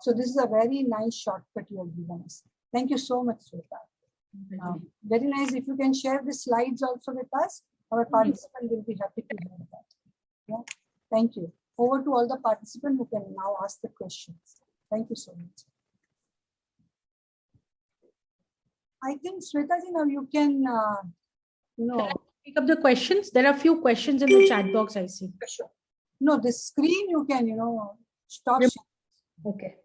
So this is a very nice shortcut you have given us. Thank you so much, Shweta. Very nice. If you can share the slides also with us, our participant will be happy to hear that. Yeah. Thank you. Over to all the participants who can now ask the questions. Thank you so much. I think, Shweta, now you can, pick up the questions. There are a few questions in the chat box, I see. Sure. No, the screen you can, stop. Okay.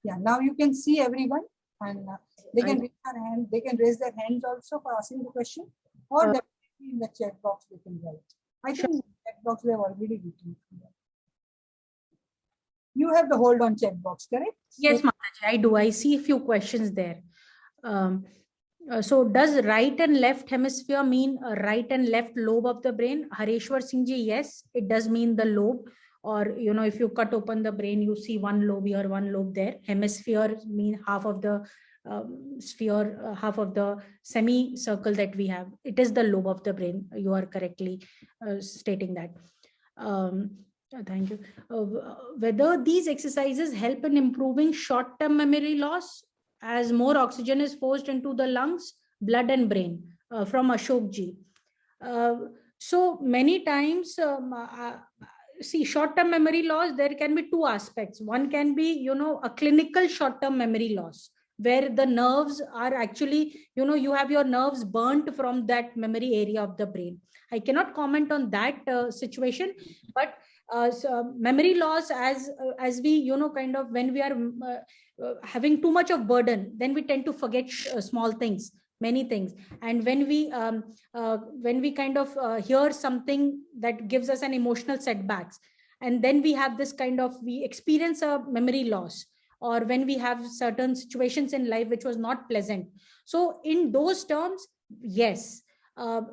Yeah, now you can see everyone, and they can raise their hand. They can raise their hands also for asking the question, or definitely in the chat box they can write. I think in the chat box they have already written. You have the hold on chat box, correct? Yes, Mataji, I do. I see a few questions there. So does right and left hemisphere mean right and left lobe of the brain? Hareshwar Singh ji, yes, it does mean the lobe. Or, if you cut open the brain, you see one lobe here, one lobe there. Hemisphere mean half of the sphere, half of the semicircle that we have. It is the lobe of the brain. You are correctly stating that. Thank you. Whether these exercises help in improving short-term memory loss as more oxygen is forced into the lungs, blood and brain, from Ashok ji. So many times, see, short-term memory loss, there can be two aspects. One can be, a clinical short-term memory loss, where the nerves are actually, you have your nerves burnt from that memory area of the brain. I cannot comment on that situation, but so memory loss, as we, kind of, when we are having too much of burden, then we tend to forget small things, many things. And when we kind of hear something that gives us an emotional setbacks, and then we have this kind of, we experience a memory loss, or when we have certain situations in life which was not pleasant. So in those terms, yes,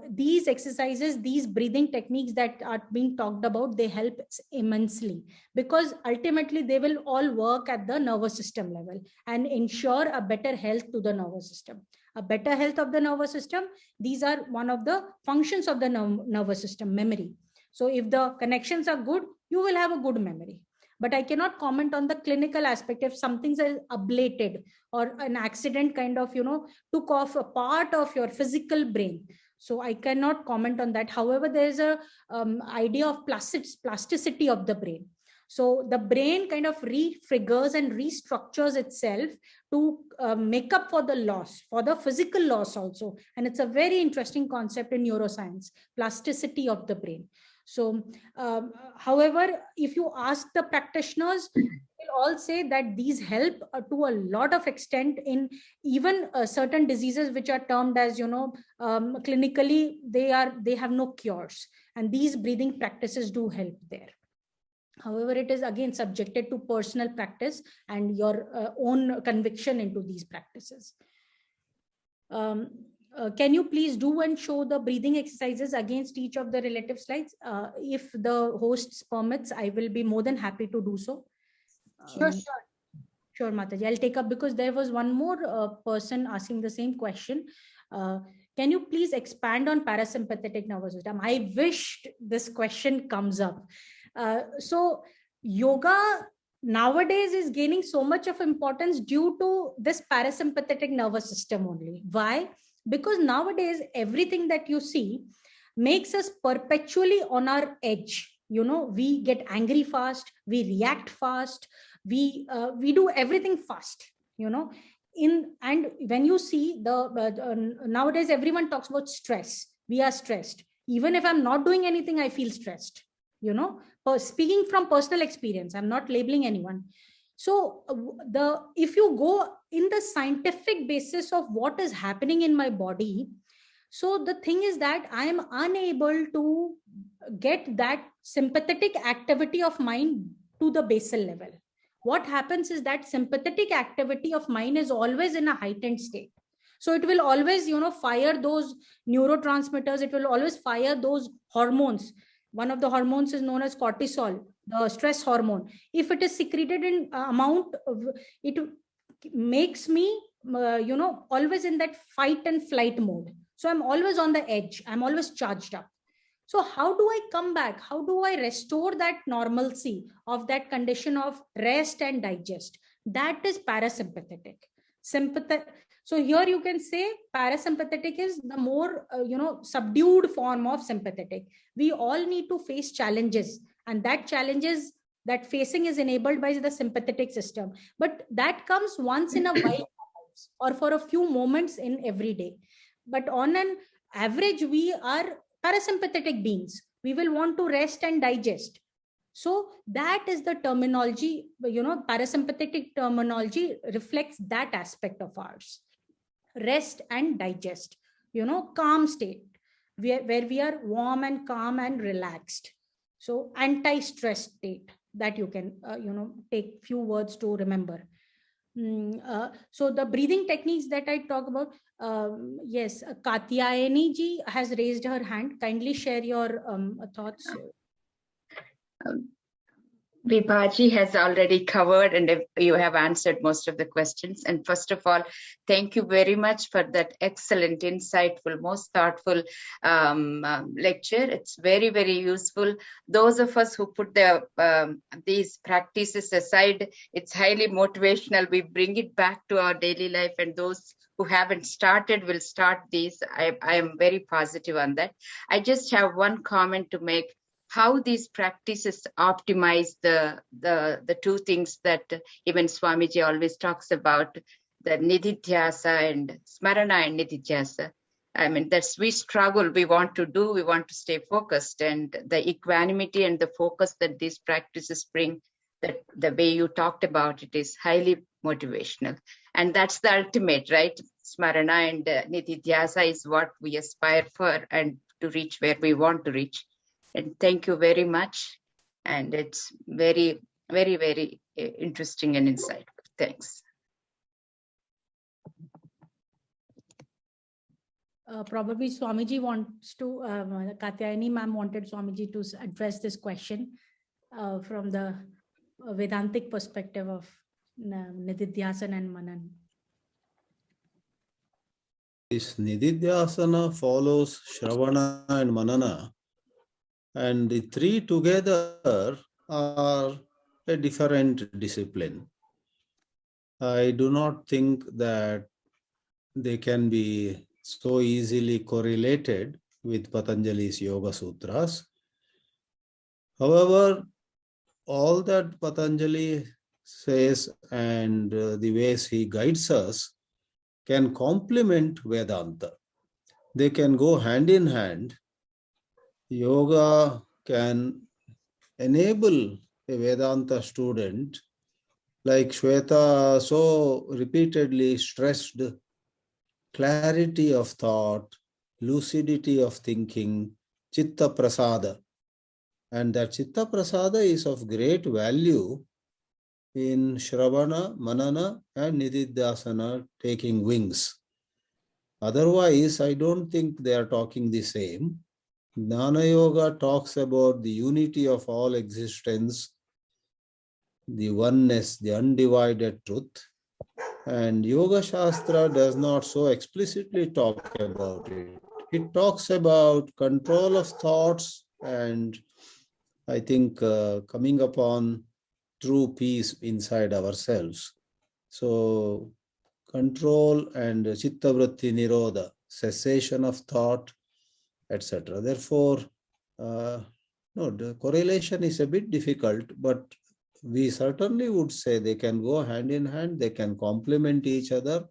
these exercises, these breathing techniques that are being talked about, they help immensely, because ultimately they will all work at the nervous system level and ensure a better health to the nervous system. A better health of the nervous system, these are one of the functions of the nervous system, memory. So if the connections are good, you will have a good memory. But I cannot comment on the clinical aspect. If something's ablated or an accident kind of, took off a part of your physical brain, so I cannot comment on that. However, there is a idea of plasticity of the brain. So the brain kind of refigures and restructures itself to make up for the loss, for the physical loss also. And it's a very interesting concept in neuroscience, plasticity of the brain. So, however, if you ask the practitioners, they'll all say that these help to a lot of extent in even certain diseases which are termed as, clinically, they have no cures. And these breathing practices do help there. However, it is again subjected to personal practice and your own conviction into these practices. can you please do and show the breathing exercises against each of the relative slides? If the hosts permits, I will be more than happy to do so. Sure. Sure, Mataji. I'll take up because there was one more person asking the same question. Can you please expand on parasympathetic nervous system? I wished this question comes up. So yoga nowadays is gaining so much of importance due to this parasympathetic nervous system only. Why? Because nowadays everything that you see makes us perpetually on our edge. You know, we get angry fast, we react fast, we do everything fast, you know. And when you see nowadays everyone talks about stress. We are stressed. Even if I'm not doing anything, I feel stressed, you know. Speaking from personal experience, I'm not labeling anyone. So if you go in the scientific basis of what is happening in my body, so the thing is that I am unable to get that sympathetic activity of mine to the basal level. What happens is that sympathetic activity of mine is always in a heightened state. So it will always, you know, fire those neurotransmitters. It will always fire those hormones. One of the hormones is known as cortisol, the stress hormone. If it is secreted in amount, it makes me, you know, always in that fight and flight mode. So I'm always on the edge. I'm always charged up. So how do I come back? How do I restore that normalcy of that condition of rest and digest? That is parasympathetic. So here you can say parasympathetic is the more, you know, subdued form of sympathetic. We all need to face challenges, and that challenges that facing is enabled by the sympathetic system. But that comes once in a while or for a few moments in every day. But on an average, we are parasympathetic beings. We will want to rest and digest. So that is the terminology, you know, parasympathetic terminology reflects that aspect of ours. Rest and digest, you know, calm state, where we are warm and calm and relaxed. So anti-stress state that you can, you know, take few words to remember. So the breathing techniques that I talk about, yes, Katyayani ji has raised her hand. Kindly share your thoughts. Vibhaji has already covered, and you have answered most of the questions. And first of all, thank you very much for that excellent, insightful, most thoughtful lecture. It's very, very useful. Those of us who put these practices aside, it's highly motivational. We bring it back to our daily life, and those who haven't started will start these. I am very positive on that. I just have one comment to make. How these practices optimize the two things that even Swamiji always talks about, the nididhyasa and smarana and nididhyasa. I mean, that's we struggle, we want to stay focused, and the equanimity and the focus that these practices bring, that the way you talked about it is highly motivational. And that's the ultimate, right? Smarana and nididhyasa is what we aspire for and to reach where we want to reach. And thank you very much. And it's very, very, very interesting and insightful. Thanks. Probably Swamiji wants to, Katyayani ma'am wanted Swamiji to address this question from the Vedantic perspective of Nididhyasana and Manan. This Nididhyasana follows Shravana and Manana. And the three together are a different discipline. I do not think that they can be so easily correlated with Patanjali's Yoga Sutras. However, all that Patanjali says and the ways he guides us can complement Vedanta. They can go hand in hand. Yoga can enable a Vedanta student, like Shweta so repeatedly stressed, clarity of thought, lucidity of thinking, Chitta Prasada. And that Chitta Prasada is of great value in Shravana, Manana and Nididhyasana taking wings. Otherwise, I don't think they are talking the same. Jnana Yoga talks about the unity of all existence, the oneness, the undivided truth. And Yoga Shastra does not so explicitly talk about it. It talks about control of thoughts and I think coming upon true peace inside ourselves. So control and chitta vritti nirodha, cessation of thought, etc. Therefore, no, the correlation is a bit difficult, but we certainly would say they can go hand in hand, they can complement each other,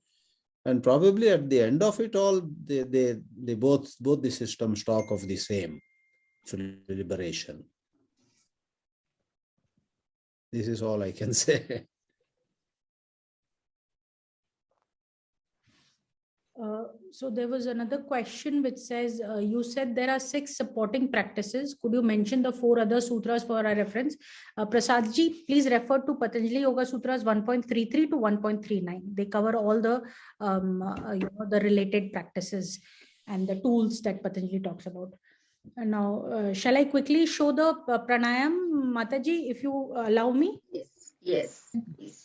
and probably at the end of it all, they both the systems talk of the same, liberation. This is all I can say. So there was another question which says, you said there are 6 supporting practices. Could you mention the 4 other sutras for our reference? Prasad ji, please refer to Patanjali Yoga Sutras 1.33 to 1.39. They cover all the the related practices and the tools that Patanjali talks about. And now, shall I quickly show the pranayam, Mataji, if you allow me? Yes.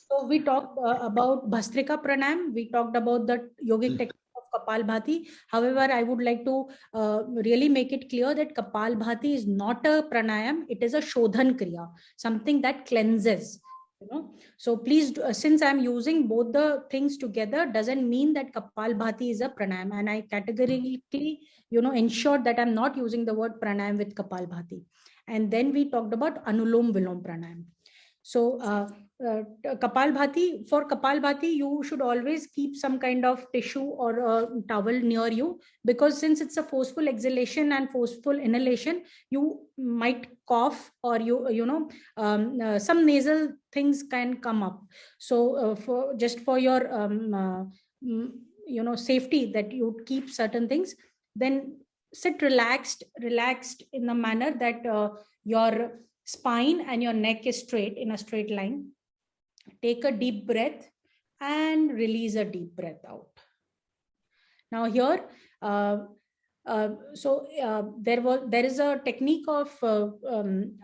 So we talked about Bhastrika Pranayam. We talked about the yogic technique of Kapalbhati. However, I would like to really make it clear that Kapalbhati is not a pranayam. It is a Shodhan Kriya, something that cleanses. So please, since I'm using both the things together, doesn't mean that Kapalbhati is a pranayam. And I categorically, ensured that I'm not using the word pranayam with Kapalbhati. And then we talked about Anulom Vilom Pranayam. So Kapalbhati, for Kapalbhati, you should always keep some kind of tissue or a towel near you, because since it's a forceful exhalation and forceful inhalation, you might cough or some nasal things can come up. So for your safety, that you keep certain things, then sit relaxed in the manner that your spine and your neck is straight in a straight line. Take a deep breath and release a deep breath out. Now here, there is a technique of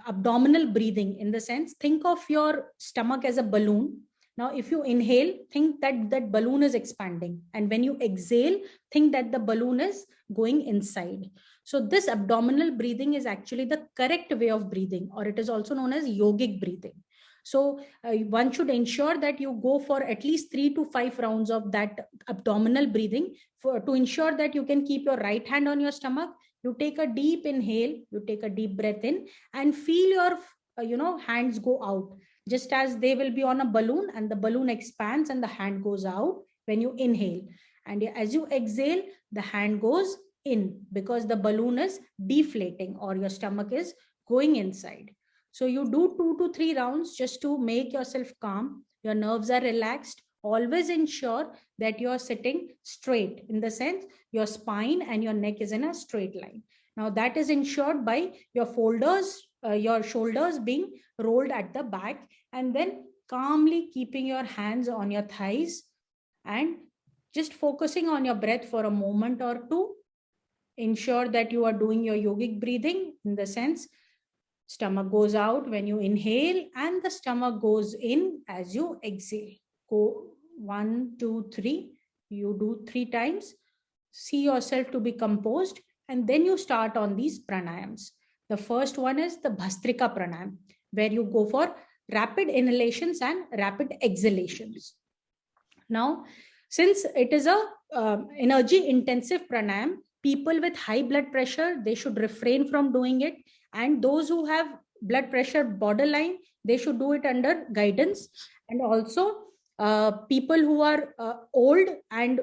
abdominal breathing, in the sense, think of your stomach as a balloon. Now, if you inhale, think that that balloon is expanding. And when you exhale, think that the balloon is going inside. So this abdominal breathing is actually the correct way of breathing, or it is also known as yogic breathing. So one should ensure that you go for at least 3 to 5 rounds of that abdominal breathing to ensure that you can keep your right hand on your stomach. You take a deep inhale, you take a deep breath in, and feel your hands go out, just as they will be on a balloon, and the balloon expands and the hand goes out when you inhale. And as you exhale, the hand goes in, because the balloon is deflating or your stomach is going inside. So you do 2 to 3 rounds just to make yourself calm. Your nerves are relaxed. Always ensure that you are sitting straight, in the sense your spine and your neck is in a straight line. Now that is ensured by your shoulders being rolled at the back, and then calmly keeping your hands on your thighs and just focusing on your breath for a moment or two. Ensure that you are doing your yogic breathing, in the sense stomach goes out when you inhale and the stomach goes in as you exhale. Go 1, 2, 3. You do 3 times. See yourself to be composed, and then you start on these pranayams. The first one is the Bhastrika Pranayam, where you go for rapid inhalations and rapid exhalations. Now, since it is a energy intensive pranayam, people with high blood pressure, they should refrain from doing it. And those who have blood pressure borderline, they should do it under guidance. And also people who are old and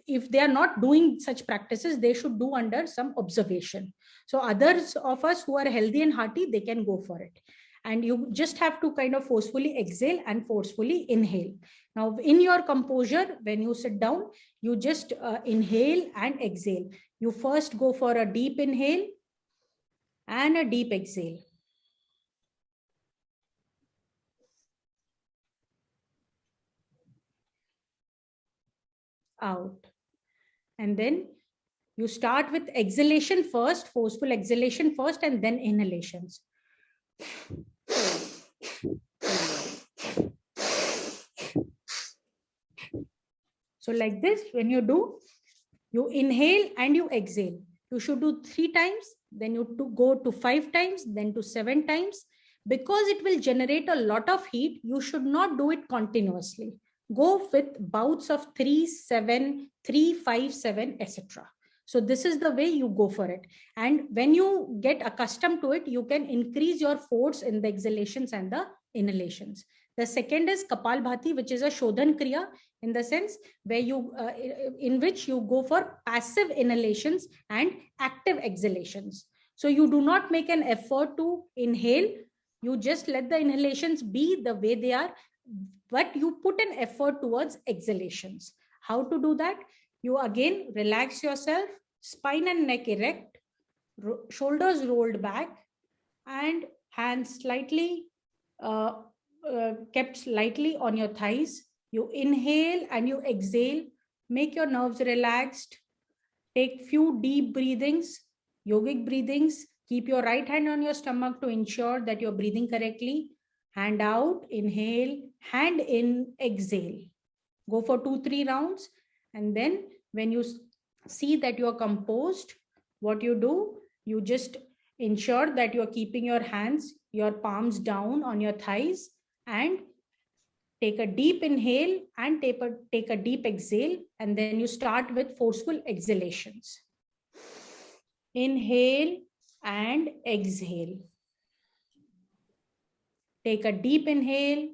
if they are not doing such practices, they should do under some observation. So others of us who are healthy and hearty, they can go for it. And you just have to kind of forcefully exhale and forcefully inhale. Now, in your composure, when you sit down, you just inhale and exhale. You first go for a deep inhale and a deep exhale. Out. And then you start with exhalation first, forceful exhalation first, and then inhalations. So like this, when you do, you inhale and you exhale. You should do 3 times, then you go to 5 times, then to 7 times. Because it will generate a lot of heat, you should not do it continuously. Go with bouts of 3, 7, 3, 5, 7, etc. So this is the way you go for it. And when you get accustomed to it, you can increase your force in the exhalations and the inhalations. The second is Kapalbhati, which is a Shodhan Kriya, in the sense where you, in which you go for passive inhalations and active exhalations. So you do not make an effort to inhale. You just let the inhalations be the way they are, but you put an effort towards exhalations. How to do that? You again relax yourself, spine and neck erect, shoulders rolled back, and hands slightly kept slightly on your thighs. You inhale and you exhale. Make your nerves relaxed. Take few deep breathings, yogic breathings. Keep your right hand on your stomach to ensure that you're breathing correctly. Hand out, inhale, hand in, exhale. Go for 2-3 rounds. And then when you see that you are composed, what you do, you just ensure that you're keeping your hands, your palms down on your thighs, and take a deep inhale and take a deep exhale. And then you start with forceful exhalations. Inhale and exhale. Take a deep inhale,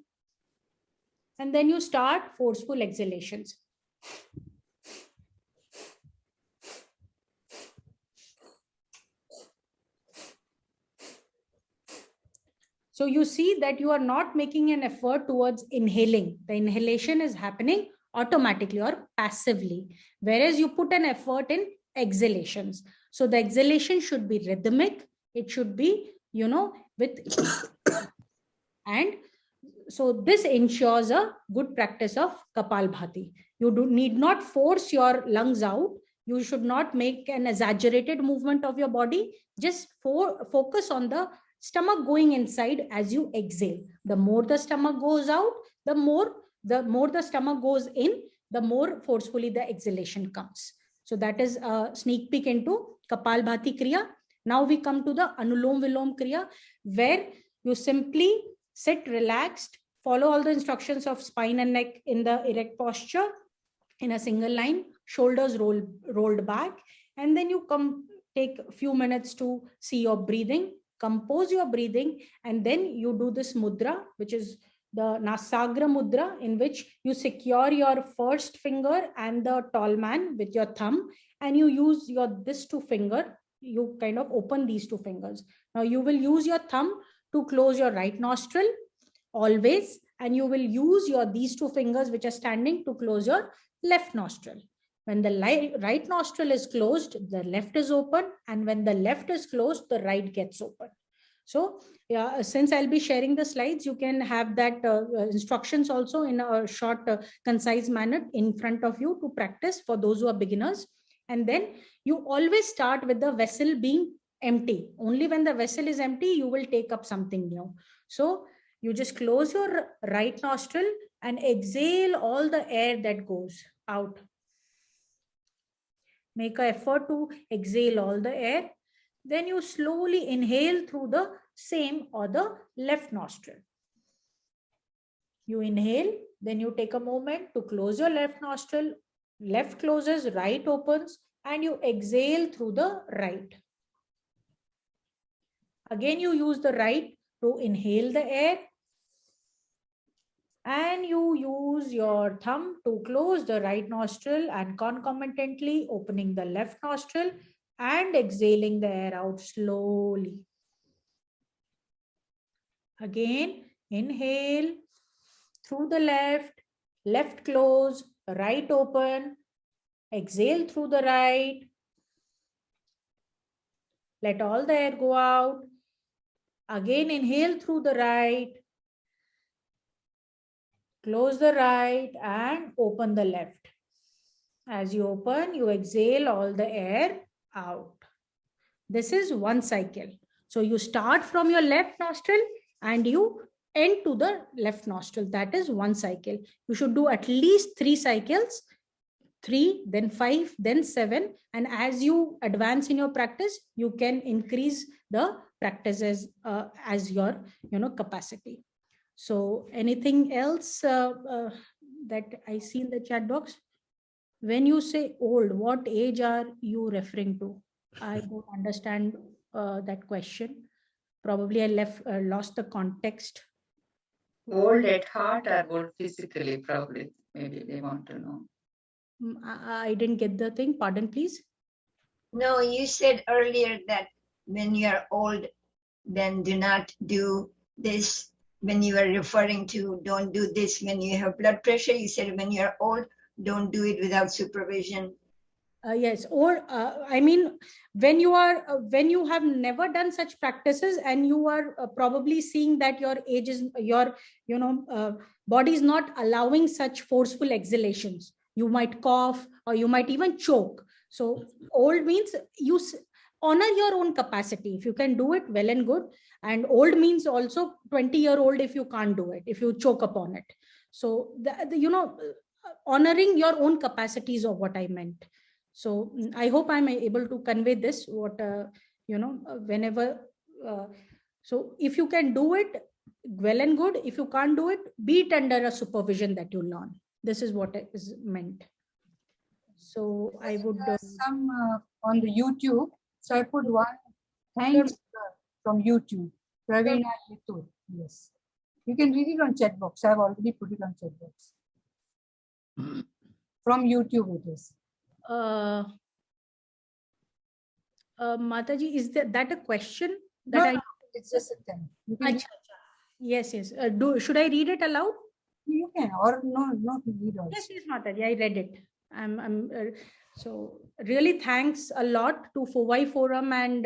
and then you start forceful exhalations. So you see that you are not making an effort towards inhaling. The inhalation is happening automatically or passively, whereas you put an effort in exhalations. So the exhalation should be rhythmic. It should be, with, and so this ensures a good practice of Kapalbhati. You need not force your lungs out. You should not make an exaggerated movement of your body. Just focus on the stomach going inside as you exhale. The more the stomach goes out, the more the stomach goes in, the more forcefully the exhalation comes. So that is a sneak peek into Kapalbhati Kriya. Now we come to the Anulom Vilom Kriya, where you simply sit relaxed, follow all the instructions of spine and neck in the erect posture in a single line, shoulders rolled back, and then you take a few minutes to see your breathing, compose your breathing, and then you do this mudra, which is the Nasagra Mudra, in which you secure your first finger and the tall man with your thumb, and you use this 2 finger, you kind of open these 2 fingers. Now you will use your thumb to close your right nostril always, and you will use these 2 fingers which are standing to close your left nostril. When the right nostril is closed, the left is open, and when the left is closed, the right gets open. So since I'll be sharing the slides, you can have that instructions also in a short, concise manner in front of you to practice for those who are beginners. And then you always start with the vessel being empty. Only when the vessel is empty, you will take up something new. So you just close your right nostril and exhale all the air that goes out. Make an effort to exhale all the air. Then you slowly inhale through the same or the left nostril. You inhale, then you take a moment to close your left nostril. Left closes, right opens, and you exhale through the right. Again, you use the right to inhale the air, and you use your thumb to close the right nostril and concomitantly opening the left nostril and exhaling the air out slowly. Again, inhale through the left close, right open, exhale through the right. Let all the air go out. Again, inhale through the right, close the right and open the left. As you open, you exhale all the air out. This is one cycle. So you start from your left nostril and you end to the left nostril. That is one cycle. You should do at least 3 cycles, 3, then 5, then 7. And as you advance in your practice, you can increase the practices as your capacity. So anything else that I see in the chat box? When you say old, what age are you referring to? I don't understand that question. Probably I lost the context. Old at heart or old physically, probably. Maybe they want to know. I didn't get the thing. Pardon, please. No, you said earlier that when you are old, then do not do this. When you are referring to don't do this when you have blood pressure, you said when you are old, don't do it without supervision. Yes, or I mean, when you have never done such practices and you are probably seeing that your age is body is not allowing such forceful exhalations. You might cough or you might even choke. So old means you honor your own capacity. If you can do it, well and good. And old means also 20-year-old if you can't do it, if you choke upon it. So honoring your own capacities of what I meant. So I hope I'm able to convey this, whenever. So if you can do it, well and good. If you can't do it, be it under a supervision that you learn. This is what is meant. So I would. Some on the YouTube. So I put one. Thanks from YouTube. Pravina Litur. Yes. You can read it on chat box. I've already put it on chat box. From YouTube it is. Mataji, is that a question? No, it's just a thing. Yes. Should I read it aloud? You can, or not read also. Yes, Mataji, I read it. So really thanks a lot to FOVI Forum and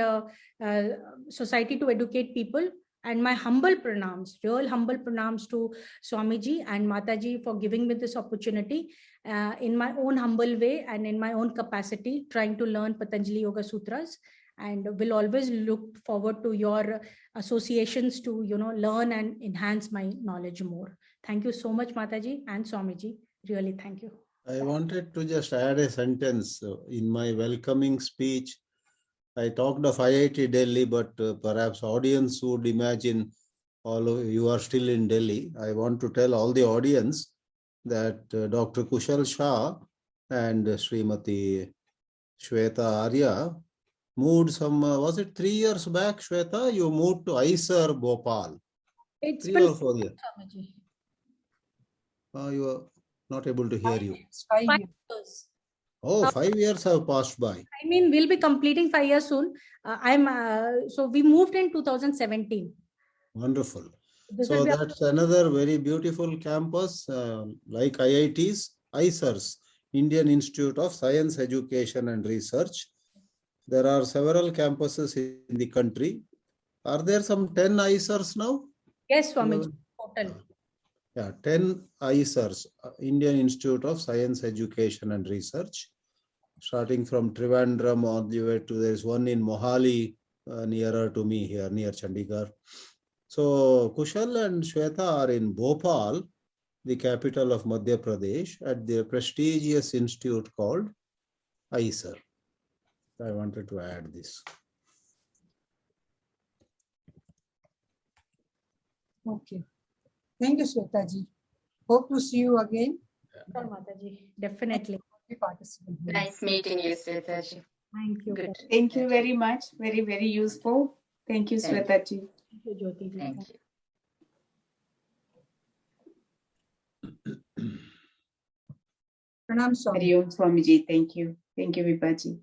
Society to Educate People, and my humble pranams, real humble pranams to Swamiji and Mataji for giving me this opportunity in my own humble way and in my own capacity, trying to learn Patanjali Yoga Sutras, and will always look forward to your associations to learn and enhance my knowledge more. Thank you so much, Mataji and Swamiji. Really, thank you. I wanted to just add a sentence in my welcoming speech. I talked of IIT Delhi, but perhaps audience would imagine all of you are still in Delhi. I want to tell all the audience that Dr. Kushal Shah and Srimati Shweta Arya moved was it 3 years back, Shweta? You moved to ISER Bhopal. It's 3 or 4 years. Swamiji. You are not able to hear you. 5 years. Oh, 5 years have passed by. I mean, we'll be completing 5 years soon. So we moved in 2017. Wonderful. So that's another very beautiful campus, like IITs, ISERs, Indian Institute of Science, Education and Research. There are several campuses in the country. Are there some 10 ISERs now? Yes, Swamiji, total. Yeah, 10 ISERs, Indian Institute of Science, Education and Research, starting from Trivandrum all the way to, there is one in Mohali, nearer to me here, near Chandigarh. So Kushal and Shweta are in Bhopal, the capital of Madhya Pradesh, at the prestigious institute called ISER. I wanted to add this. Okay. Thank you, Shweta ji. Hope to see you again. Sure, Mataji, definitely. Nice meeting you, Shweta ji. Thank you. Good. Thank you very much. Very, very useful. Thank you, Shweta ji. Thank you, Jyoti ji. Thank you. Pranam, Swami. Hari Om Swamiji. Thank you. Thank you, Vipaji.